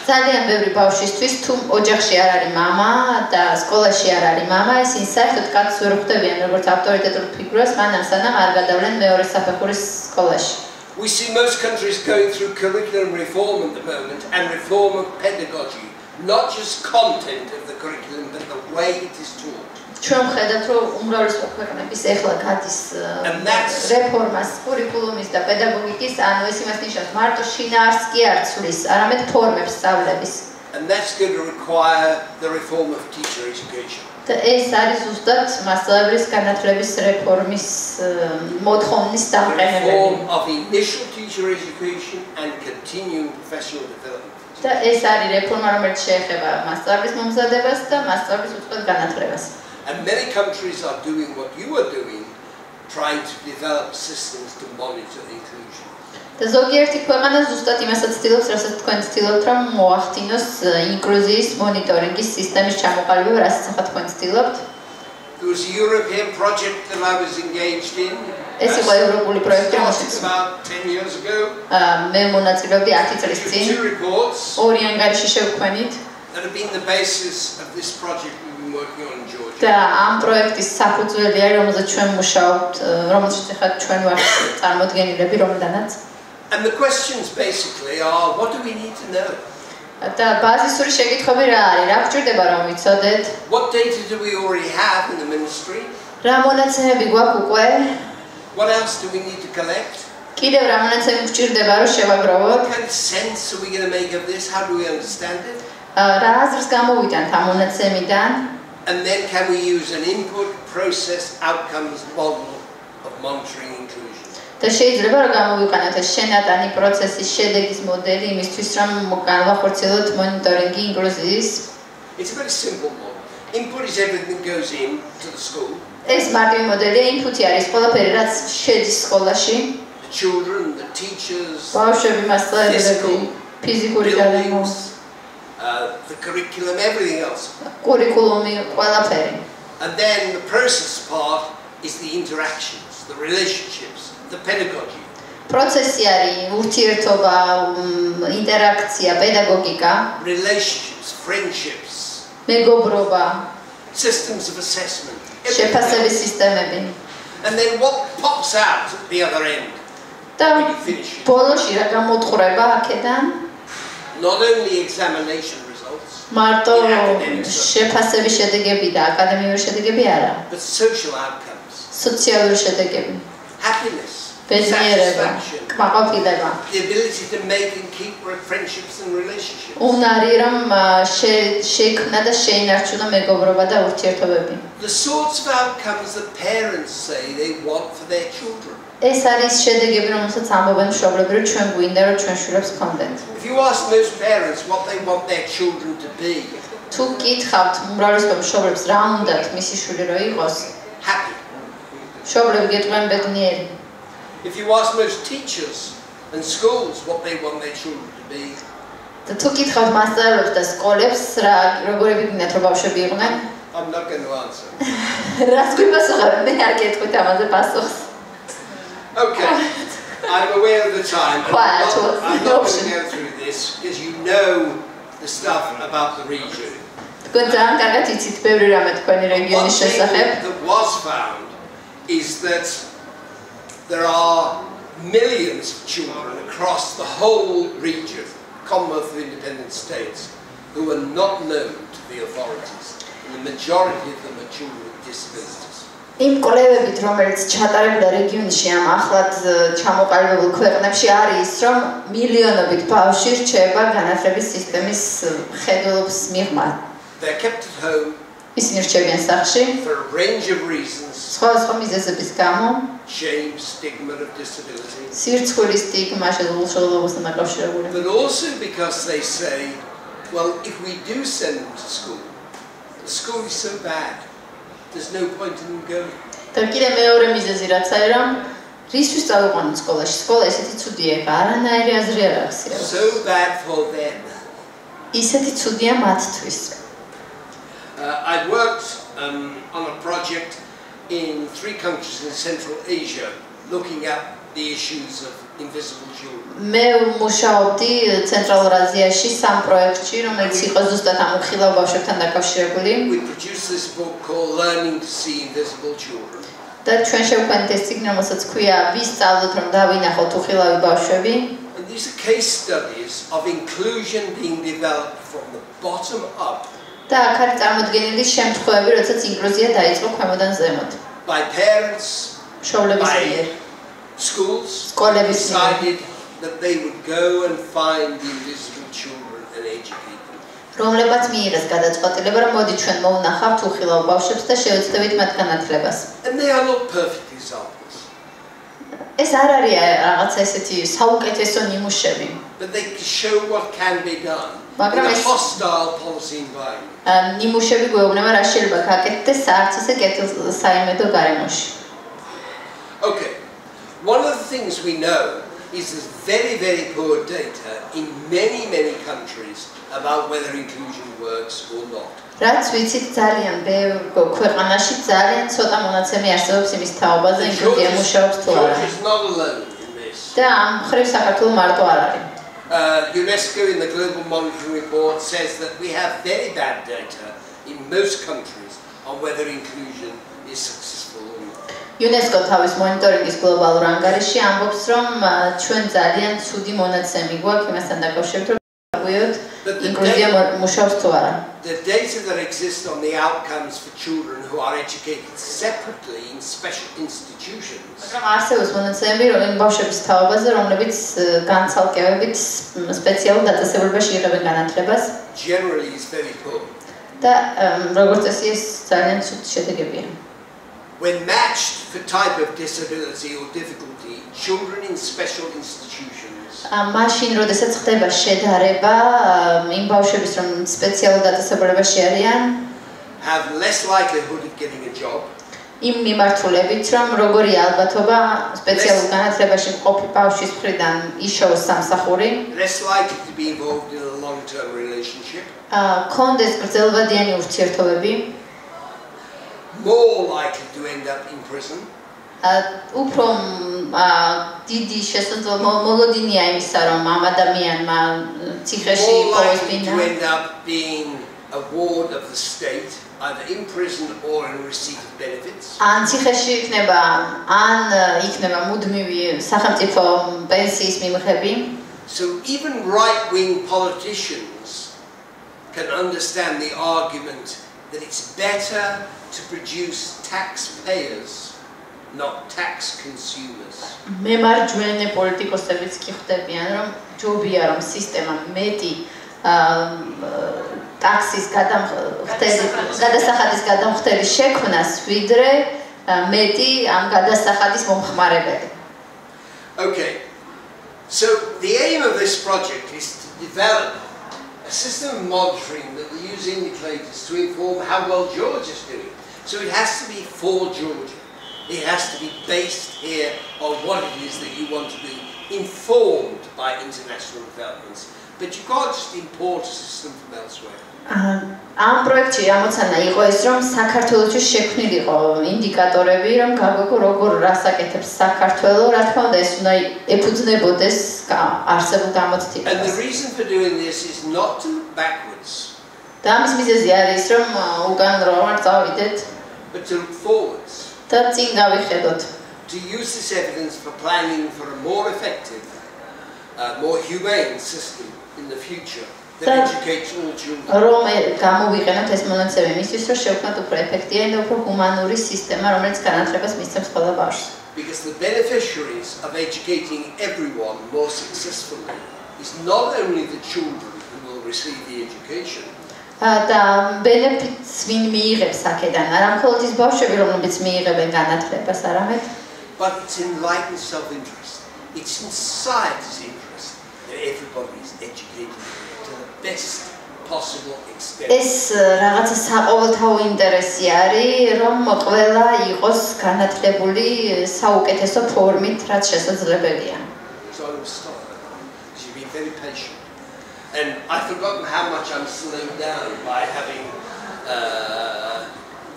ძალიან ბევრი ბავშვისთვის თუ ოჯახში არ არის მამა და სკოლაში არ არის მამა, ისინი საერთოდ კაცს ვერ ხვდებიან როგორც ავტორიტეტულ ფიგურას, მანამ სანამ არ გადავლენ მეორე საფეხურის სკოლაში. We see most countries going through curriculum reform at the moment and reform of pedagogy, not just content of the curriculum, but the way it is taught. ჩვენ ვხედავთ, რომ უმრავლესობა ქვეყნების ეხლა გადის რეფორმას კურიკულუმის და პედაგოგიკის, ანუ ეს იმას ნიშნავს, მარტო შინაარსს კი არ ცვლის, არამედ ფორმებს სწავლების. And that's going to require the reform of teacher education. და ეს არის ზუსტად მასწავლებლის განათლების რეფორმის მოთხოვნის დამყენებელი. Reform of initial teacher education and continuing professional development. და ეს არის რეფორმა, რომელიც შეეხება მასწავლებლის მომზადებას და მასწავლებლის უწყლოდ განათლებას. And many countries are doing what you are doing, trying to develop systems to monitor inclusion. და ზოგიერთი ქვეყანა ზუსტად იმასაც ცდილობს, რასაც თქვენ ცდილობთ, რომ მოახდინოს ინკლუზიის მონიტორინგის სისტემის ჩამოყალიბება, რასაც ახლა თქვენ ცდილობთ. There was a European project that I was engaged in. ეს იყო ევროპული პროექტი, Started about 10 years ago. მე მონაწილეობდი 10 წლის წინ. Two reports ორი ანგარიში შევქმნით. that have been the basis of this project we've been working on in Georgia. და ამ პროექტის საფუძველი არის, რომელზეც ჩვენ მუშაობთ, რომელშიც ახლა ჩვენ ვართ წარმოდგენილები, რომელთანაც. And the questions basically are, what do we need to know? და ბაზისური შეკითხვები რა არის? რა გვჭირდება რომ ვიცოდეთ? What data do we already have in the ministry? რა მონაცემები გვაქვს უკვე? What else do we need to collect? კიდევ რა მონაცემები გვჭირდება რომ შევაგროვოთ? What kind of sense are we going to make of this? How do we understand it? რა აზრს გამოვიტანთ ამ მონაცემიდან? And then can we use an input, process, outcomes model of monitoring inclusion? და შეიძლება რომ გამოვიყენოთ ეს შენატანი პროცესის შედეგის მოდელი იმისთვის რომ განვახორციელოთ მონიტორინგი ინკლუზიის. It's a very simple model. Input is everything that goes in to the school. ეს მარტივი მოდელია, ინფუტი არის ყველაფერი რაც შედის სკოლაში. The children, the teachers, ბავშვები, მასწავლებლები, ფიზიკური გადამოვა, the curriculum, everything else. კურიკულუმი, ყველაფერი. And then the process part is the interactions, the relationships, the pedagogy. პროცესი არის ურთიერთობა, ინტერაქცია, პედაგოგიკა, Relationships, friendships, მეგობრობა, systems of assessment. შეფასების სისტემები. And then what pops out at the other end და when you finish it? ბოლოში რა გამოტყურება აქედან? Not only examination results, მარტო შეფასების შედეგები და აკადემიური შედეგები არა. but social outcomes. სოციალური შედეგები. Happiness, ბედნიერება, satisfaction, კმაყოფილება. the ability to make and keep friendships and relationships. უნარი რომ შეიქმნა და შეინარჩუნა მეგობრობა და ურთიერთობები. The sorts of outcomes that parents say they want for their children. ეს არის შედეგები, რომელსაც ამბობენ მშობლები, რომ ჩვენ გვინდა რომ ჩვენ შვილებს ჰქონდეთ. If you ask most parents what they want their children to be, თუ გითხავთ უმრავლესობა მშობლებს რა უნდათ მისი შვილი რომ იყოს, happy. მშობლები გეტყვიან ბედნიერი. If you ask most teachers and schools what they want their children to be, და თუ გითხავთ მასწავლებლებს და სკოლებს რა როგორები გინდათ რომ ბავშვები იყვნენ, I'm not going to answer. რას გვიპასუხებენ? მე არ გეტყვით ამაზე პასუხს. Okay, I'm aware of the time. Quiet, I'm not going to go through this because you know the stuff about the region. თქვენ ძალიან კარგად იცით ბევრი რამე თქვენი One რეგიონის thing შესახებ. that was found is that there are millions of children across the whole region, Commonwealth of Independent States, who are not known to the authorities. And the majority of them are children with disabilities. იმ კვლევებით, რომელიც ჩატარებულა რეგიონში ამ ახლად ჩამოყალიბებულ ქვეყნებში არის, რომ მილიონობით ბავშვი რჩება განათლების სისტემის ხედულობის მიღმა. They're kept at home ისინი რჩებიან სახლში, for a range of reasons. სხვადასხვა მიზეზების გამო, Shame, stigma of disability. სირცხვილის სტიგმა, შესაძლებლობასთან დაკავშირებული. But also because they say, well, if we do send them to school, the school is so bad, there's no point in them going. და კიდე მეორე მიზეზი რაც არის, რომ რისთვის წავიყვანოთ სკოლაში? სკოლა ისეთი ცუდია, არანაირი აზრი არ აქვს. So bad for them. ისეთი ცუდია მათთვის. I'd worked on a project in 3 countries in Central Asia looking at the issues of invisible children. მე მუშაობდი ცენტრალურ აზიაში სამ პროექტში, რომელიც იყო ზუსტად ამ უხილავ ბავშვებთან დაკავშირებული. We produced this book called Learning to See Invisible Children. და ჩვენ შევქმნით ეს წიგნი, რომელსაც ქვია ვისწავლოთ რომ დავინახოთ უხილავი ბავშვები. And these are case studies of inclusion being developed from the bottom up. და აქ არის წარმოდგენილი შემთხვევები, როდესაც ინკლუზია დაიწყო ქვემოდან ზემოთ. By parents, მშობლების მიერ, schools, სკოლების მიერ. decided that they would go and find the invisible children and educate them. რომლებაც მიიღეს გადაწყვეტილება, რომ მოდი ჩვენ მოვნახავთ უხილავ ბავშვებს და შევეცდებით მათ განათლებას. And they are not perfect examples. ეს არ არის რაღაცა ესეთი საუკეთესო ნიმუშები. But they show what can be done in a hostile policy environment. ნიმუშები გვეუბნება რა შეიძლება გაკეთდეს არც ისე კეთილსაიმედო გარემოში. Okay. One of the things we know is there's very, very poor data in many countries about whether inclusion works or not. რაც ვიცით ძალიან ბევრ ქვეყანაში ძალიან ცოტა მონაცემი არსებობს იმის თაობაზე ინკლუზია მუშაობს თუ არა. Georgia is not alone in this. და ამ მხრივ საქართველო მარტო არ არის. UNESCO in the Global Monitoring Report says that we have very bad data in most countries on whether inclusion is successful or not. UNESCO თავის მონიტორინგის გლობალურ ანგარიშში ამბობს, რომ ჩვენ ძალიან ცუდი მონაცემი გვაქვს იმასთან დაკავშირებით, რომ ვიოთ ინკლუზია მუშაობს თუ არა. The data that exists on the outcomes for children who are educated separately in special institutions. მაგრამ არსებობს მონაცემები რომ ბავშვების თაობაზე, რომლებიც განცალკევებით სპეციალურ დაწესებულებაში იღებენ განათლებას. Generally is very poor. და როგორც წესი ეს ძალიან ცუდ შედეგებია. When matched for type of disability or difficulty, children in special institutions მაშინ, როდესაც ხდება შედარება იმ ბავშვების, რომ სპეციალურ დაწესებულებაში არიან, have less likelihood of getting a job. იმ მიმართულებით, რომ როგორი ალბათობა სპეციალურ განათლებაში მყოფი ბავშვის მხრიდან იშოვოს სამსახური, less likely to be involved in a long-term relationship. კონდეს გრძელვადიანი ურთიერთობები, more likely to end up in prison. უფრო დიდი შესაძლებლობა მოლოდინია იმისა, რომ ამ ადამიანმა ციხეში more იპოვოს likely ბინა. to end up being a ward of the state, either in prison or in receipt of benefits. ან ციხეში იქნება, ან იქნება მუდმივი სახელმწიფო პენსიის მიმღები. So even right-wing politicians can understand the argument that it's better to produce taxpayers, not tax consumers. მემარჯვენე პოლიტიკოსებიც კი ხვდებიან, რომ ჯობია რომ სისტემა მეტი ტაქსის გადასახადის გადამხდელი შექმნას, ვიდრე მეტი ამ გადასახადის მომხმარებელი. Okay. So the aim of this project is to develop a system of monitoring that will use indicators to inform how well Georgia is doing. So it has to be for Georgia. It has to be based here on what it is that you want to be informed by international developments. But you can't just import a system from elsewhere. ამ პროექტში ამოცანა იყო ის, რომ საქართველოში შექმნილიყო ინდიკატორები, რომ გაგვიგო როგორ რასაკეთებს საქართველო, რა თქმა უნდა ეს უნდა ეფუძნებოდეს არსებულ გამოცდილებას. And the reason for doing this is not to look backwards, და ამის მიზეზი არის, რომ უკან რო არ წავიდეთ, but to look forwards. და წინ გავიხედოთ. To use this evidence for planning for a more effective, more humane system in the future that educates all children. რომ გამოვიყენოთ ეს მონაცემი მისთვის, რომ შევქმნათ უფრო ეფექტიანი და უფრო ჰუმანური სისტემა, რომელიც განათლებას მისცემს ყველა ბავშვს. Because the beneficiaries of educating everyone more successfully is not only the children who will receive the education, და benefits ვინ მიიღებს აქედან, არა მხოლოდ ის ბავშვები, რომლებიც მიიღებენ განათლებას, არამედ but it's enlightened self-interest. It's in society's interest that everybody is educated to the best possible extent. ეს რაღაცა საყოველთაო ინტერესი არის, რომ ყველა იყოს განათლებული საუკეთესო ფორმით, რაც შესაძლებელია. So I will stop because you've been very patient. And I've forgotten how much I'm slowed down by having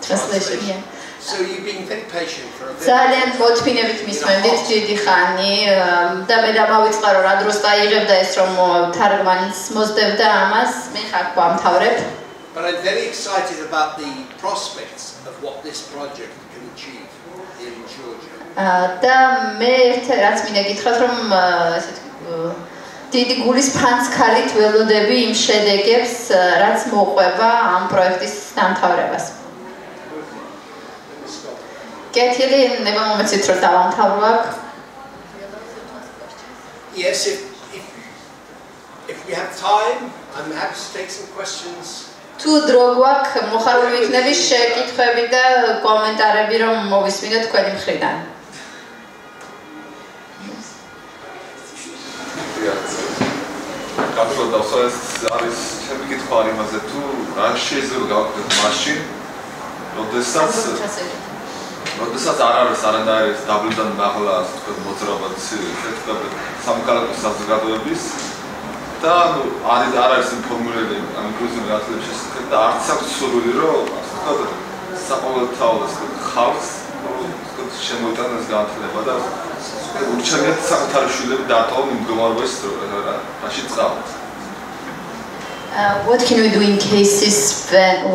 translation. So you've been very patient for a very ძალიან მოთმინებით მისმენდით დიდი ხანი და მე დამავიწყარო რა დროს დაიღებდა ეს რომ თარგმანიც მოსდევდა ამას მე ხარ გვამთავრებ. But I'm very excited about the prospects of what this project can achieve here in Georgia. და მე რაც მინდა გითხრათ, რომ დიდი გულის ფანცქალით ველოდები იმ შედეგებს, რაც მოყვება ამ პროექტის დამთავრებას. კეთილი, ნება მომეცით რომ დავამთავრო აქ. Yes, if we have time, I'm happy to take some questions. თუ დრო გვაქვს, მოხარული ვიქნები შეკითხვები და კომენტარები რომ მოვისმინოთ თქვენი მხრიდან. Κατ' αυτό არის ჩემი კითხვა არის იმაზე თუ რა შეიძლება გავაკეთოთ მაშინ, როდესაც არ არის არანაირი დაბლიდან მაღლა, ასე ვთქვათ, მოძრაობა სამოქალაქო საზოგადოების და არ არის ინფორმირებული ამ ინკლუზიური განათლების შესახებ და არც აქვს სურვილი, რომ ასე ვთქვათ, საყოველთაოდ ხალხს შემოიტანოს განათლება და ურჩევნიათ საკუთარი შვილები დაატოვონ იმ მდგომარეობას, რაში წავთ. What can we do in cases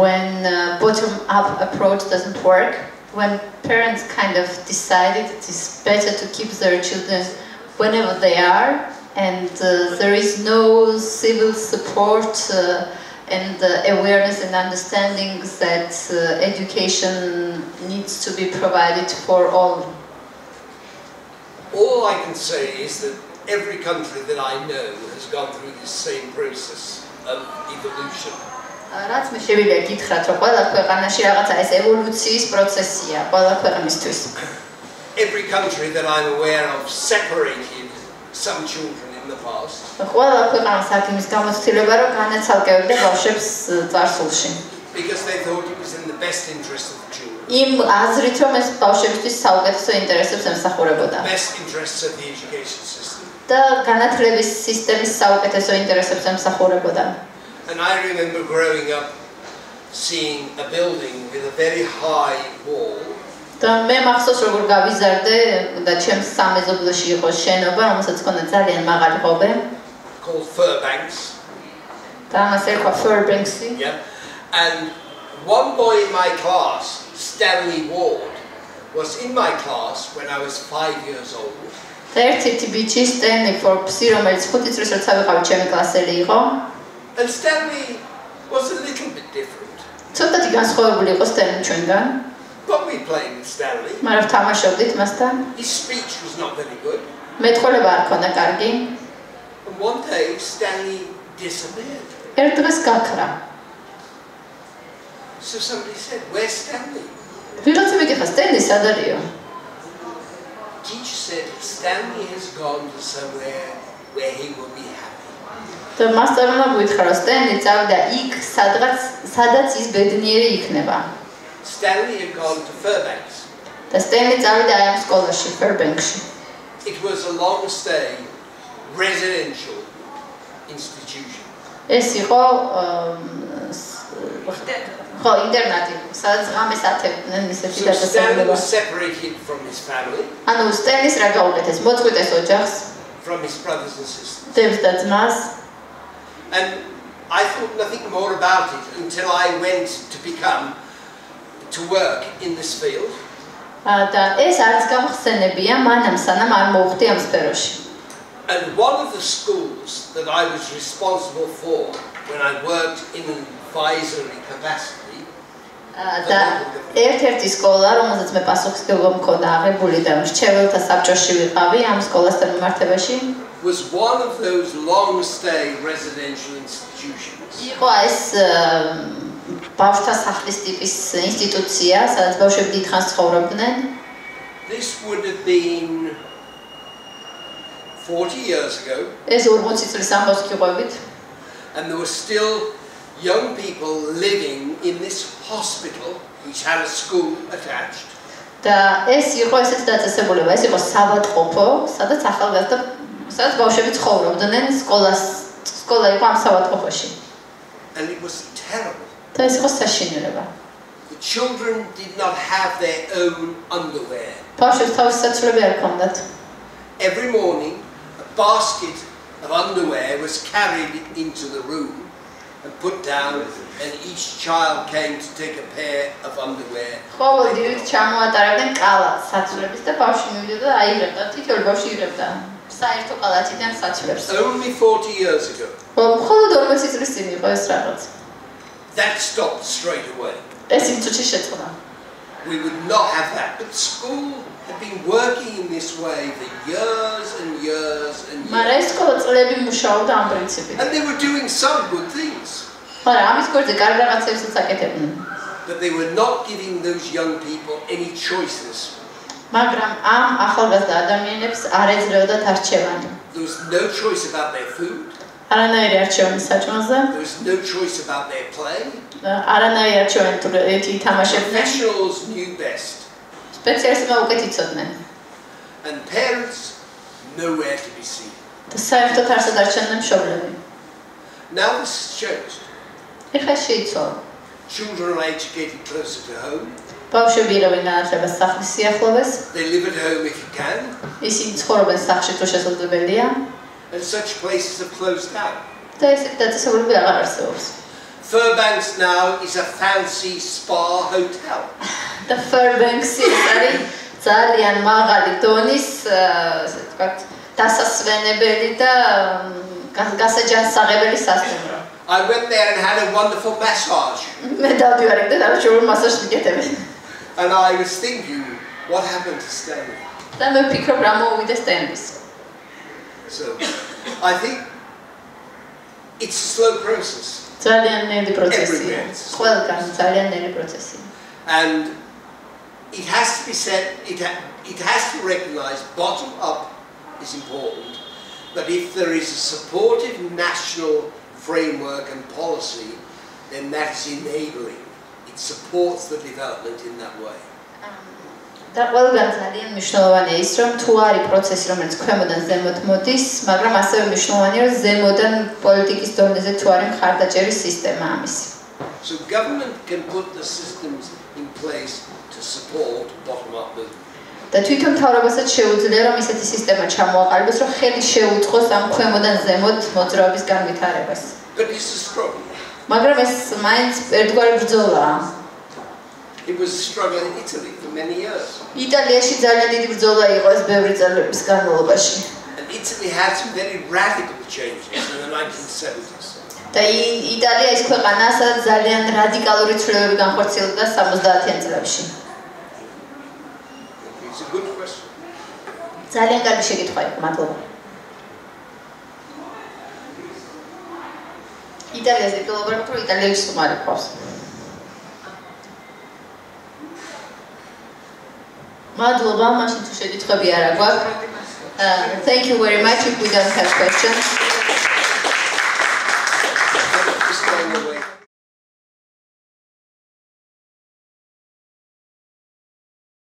when bottom-up approach doesn't work? When parents kind of decided it is better to keep their children whenever they are, and there is no civil support and awareness and understanding that education needs to be provided for all. All I can say is that every country that I know has gone through this same process of evolution. რაც მე შევიდა გითხრათ, რომ ყველა ქვეყანაში რაღაცა ეს ევოლუციის პროცესია, ყველა ქვეყნისთვის. Every country that I'm aware of separated some children in the past. ყველა ქვეყანას აქვს იმის გამოცდილება, რომ განაცალკევებდა ბავშვებს წარსულში. Because they thought it was in the best interest of the children. იმ აზრით, რომ ეს ბავშვებისთვის საუკეთესო ინტერესებს ემსახურებოდა. Best interests of the education system. და განათლების სისტემის საუკეთესო ინტერესებს ემსახურებოდა. And I remember growing up seeing a building with a very high wall. და მე მახსოვს როგორ გავიზარდე და ჩემს სამეზობლოში იყო შენობა, რომელსაც ჰქონდა ძალიან მაღალი ღობე. Called Fairbanks. და მას ერქვა Fairbanks-ი. Yeah. And one boy in my class, Stanley Ward, was in my class when I was 5 years old. და ერთ-ერთი ბიჭი Stanley Forbes-ი, რომელიც 5 წლის როცა ვიყავი ჩემი კლასელი იყო. And Stanley was a little bit different. ცოტათი განსხვავებული იყო Stanley ჩვენგან. But we played with Stanley. მაგრამ ვთამაშობდით მასთან. His speech was not very good. მეტყველება არ ქონდა კარგი. And one day Stanley disappeared. ერთ დღეს გაქრა. So somebody said, "Where's Stanley?" ვიღაცა მეკითხა, Stanley სად არისო? Teacher said, "Stanley has gone to somewhere where he will be happy." და მასწავლებლმა გითხრა, რომ Stanley წავიდა იქ, სადაც ის ბედნიერი იქნება. Stanley had gone to Fairbanks. და Stanley წავიდა აი ამ სკოლაში, Fairbanks-ში. It was a long stay residential institution. ეს იყო ხო, ინტერნატი, სადაც ღამეს ათევდნენ ისეთი So Stanley გადასახადება. was separated from his family, ანუ Stanley-ს რა გაუკეთეს? მოწყვიტეს ოჯახს, from his brothers and sisters. დებს და ძმას. And I thought nothing more about it until I went to work in this field. და ეს არც გამხსენებია, მანამ სანამ არ მოვხდი ამ სფეროში. And one of the schools that I was responsible for when I worked in an advisory capacity. და ერთ-ერთი სკოლა, რომელზეც მე პასუხისმგებლობა მქონდა აღებული და მრჩეველთა საბჭოში ვიყავი ამ სკოლასთან მიმართებაში, was one of those long stay residential institutions. იყო ეს ბავშვთა სახლის ტიპის ინსტიტუცია, სადაც ბავშვები დიდხანს ცხოვრობდნენ. This would have been 40 years ago. ეს 40 წლის ამბავს გიყვებით. And there were still young people living in this hospital which had a school attached. და ეს იყო ესეთი დაწესებულება, ეს იყო საბატყოფო, სადაც ახალგაზრდა, სადაც ბავშვები ცხოვრობდნენ, სკოლა იყო ამ საბატყოფოში. And it was terrible. და ეს იყო საშინელება. The children did not have their own underwear. ბავშვებს თავისი საცვლები არ ჰქონდათ. Every morning a basket of underwear was carried into the room. and put down, and each child came to take a pair of underwear. ყოველ დილით ჩამოატარებდნენ კალათს საცვლების და ბავშვი მივიდა და აიღებდა, თითოეული ბავშვი იღებდა საერთო კალათიდან საცვლებს. Only 40 years ago. მხოლოდ 40 წლის წინ იყო ეს რაღაც. That stopped straight away. ეს იმ წუთში შეწყდა. We would not have that, but school had been working in this way for years and years and years. მაგრამ ეს სკოლა წლები მუშაობდა ამ პრინციპით. And they were doing some good things. მაგრამ ამის გვერდზე კარგი რაღაცებსაც აკეთებდნენ. But they were not giving those young people any choices. მაგრამ ამ ახალგაზრდა ადამიანებს არ ეძლეოდათ არჩევანი. There was no choice about their food. არანაირი არჩევანი საჭმელზე. There was no choice about their play. არანაირი არჩევანი თუ ერთი ითამაშებდნენ. Professionals knew best. სპეციალისტებმა უკეთ იცოდნენ. And parents nowhere to be seen. და საერთოდ არც არ ჩანდნენ მშობლები. Now this has changed. ეხლა შეიცვალა. Children are educated closer to home. ბავშვები იღებენ განათლებას სახლის სიახლოვეს. They live at home if you can. ისინი ცხოვრობენ სახლში თუ შესაძლებელია. And such places have closed down. და ესეთი დაწესებულება აღარ არსებობს. Fairbanks now is a fancy spa hotel. და Fairbanks-ი არის ძალიან მაღალი დონის, ასე ვთქვათ, დასასვენებელი და გასაჯანსაღებელი სასტუმრო. I went there and had a wonderful massage. მე დავდივარ და არჩეულ მასაჟს მიკეთებენ. And I was thinking, what happened to Stanley? და მე ვფიქრობ რა მოვიდა სტენლის. So, I think it's a slow process. ძალიან ნელი პროცესია. ყველგან ძალიან ნელი პროცესია. And it has to be said, it has to recognize bottom up is important, but if there is a supportive national framework and policy, then that is enabling. It supports the development in that way. და ყველგან ძალიან მნიშვნელოვანია ის, რომ თუ არის პროცესი, რომელიც ქვემოდან ზემოთ მოდის, მაგრამ ასევე მნიშვნელოვანია, რომ ზემოდან პოლიტიკის დონეზე თუ არის მხარდაჭერის სისტემა ამისი. So government can put the systems in place to support bottom-up movement. და თვითონ მთავრობასაც შეუძლია, რომ ისეთი სისტემა ჩამოაყალიბოს, რომ ხელი შეუწყოს ამ ქვემოდან ზემოთ მოძრაობის განვითარებას. But it's a struggle. მაგრამ ეს მაინც ერთგვარი ბრძოლაა. It was a struggle in Italy for many years. იტალიაში ძალიან დიდი ბრძოლა იყო ეს ბევრი წლების განმავლობაში. And Italy had some very radical changes in the 1970s. და იტალია ის ქვეყანაა, სადაც ძალიან რადიკალური ცვლილებები განხორციელდა 70-იან წლებში. It's a good question. ძალიან კარგი შეკითხვა იყო, მადლობა. იტალიაზე პილობრაკ რო იტალიაში სტუმარი ყავს. მადლობა, მაშინ თუ შეკითხვები არა გვაქვს. Thank you very much if we don't have questions.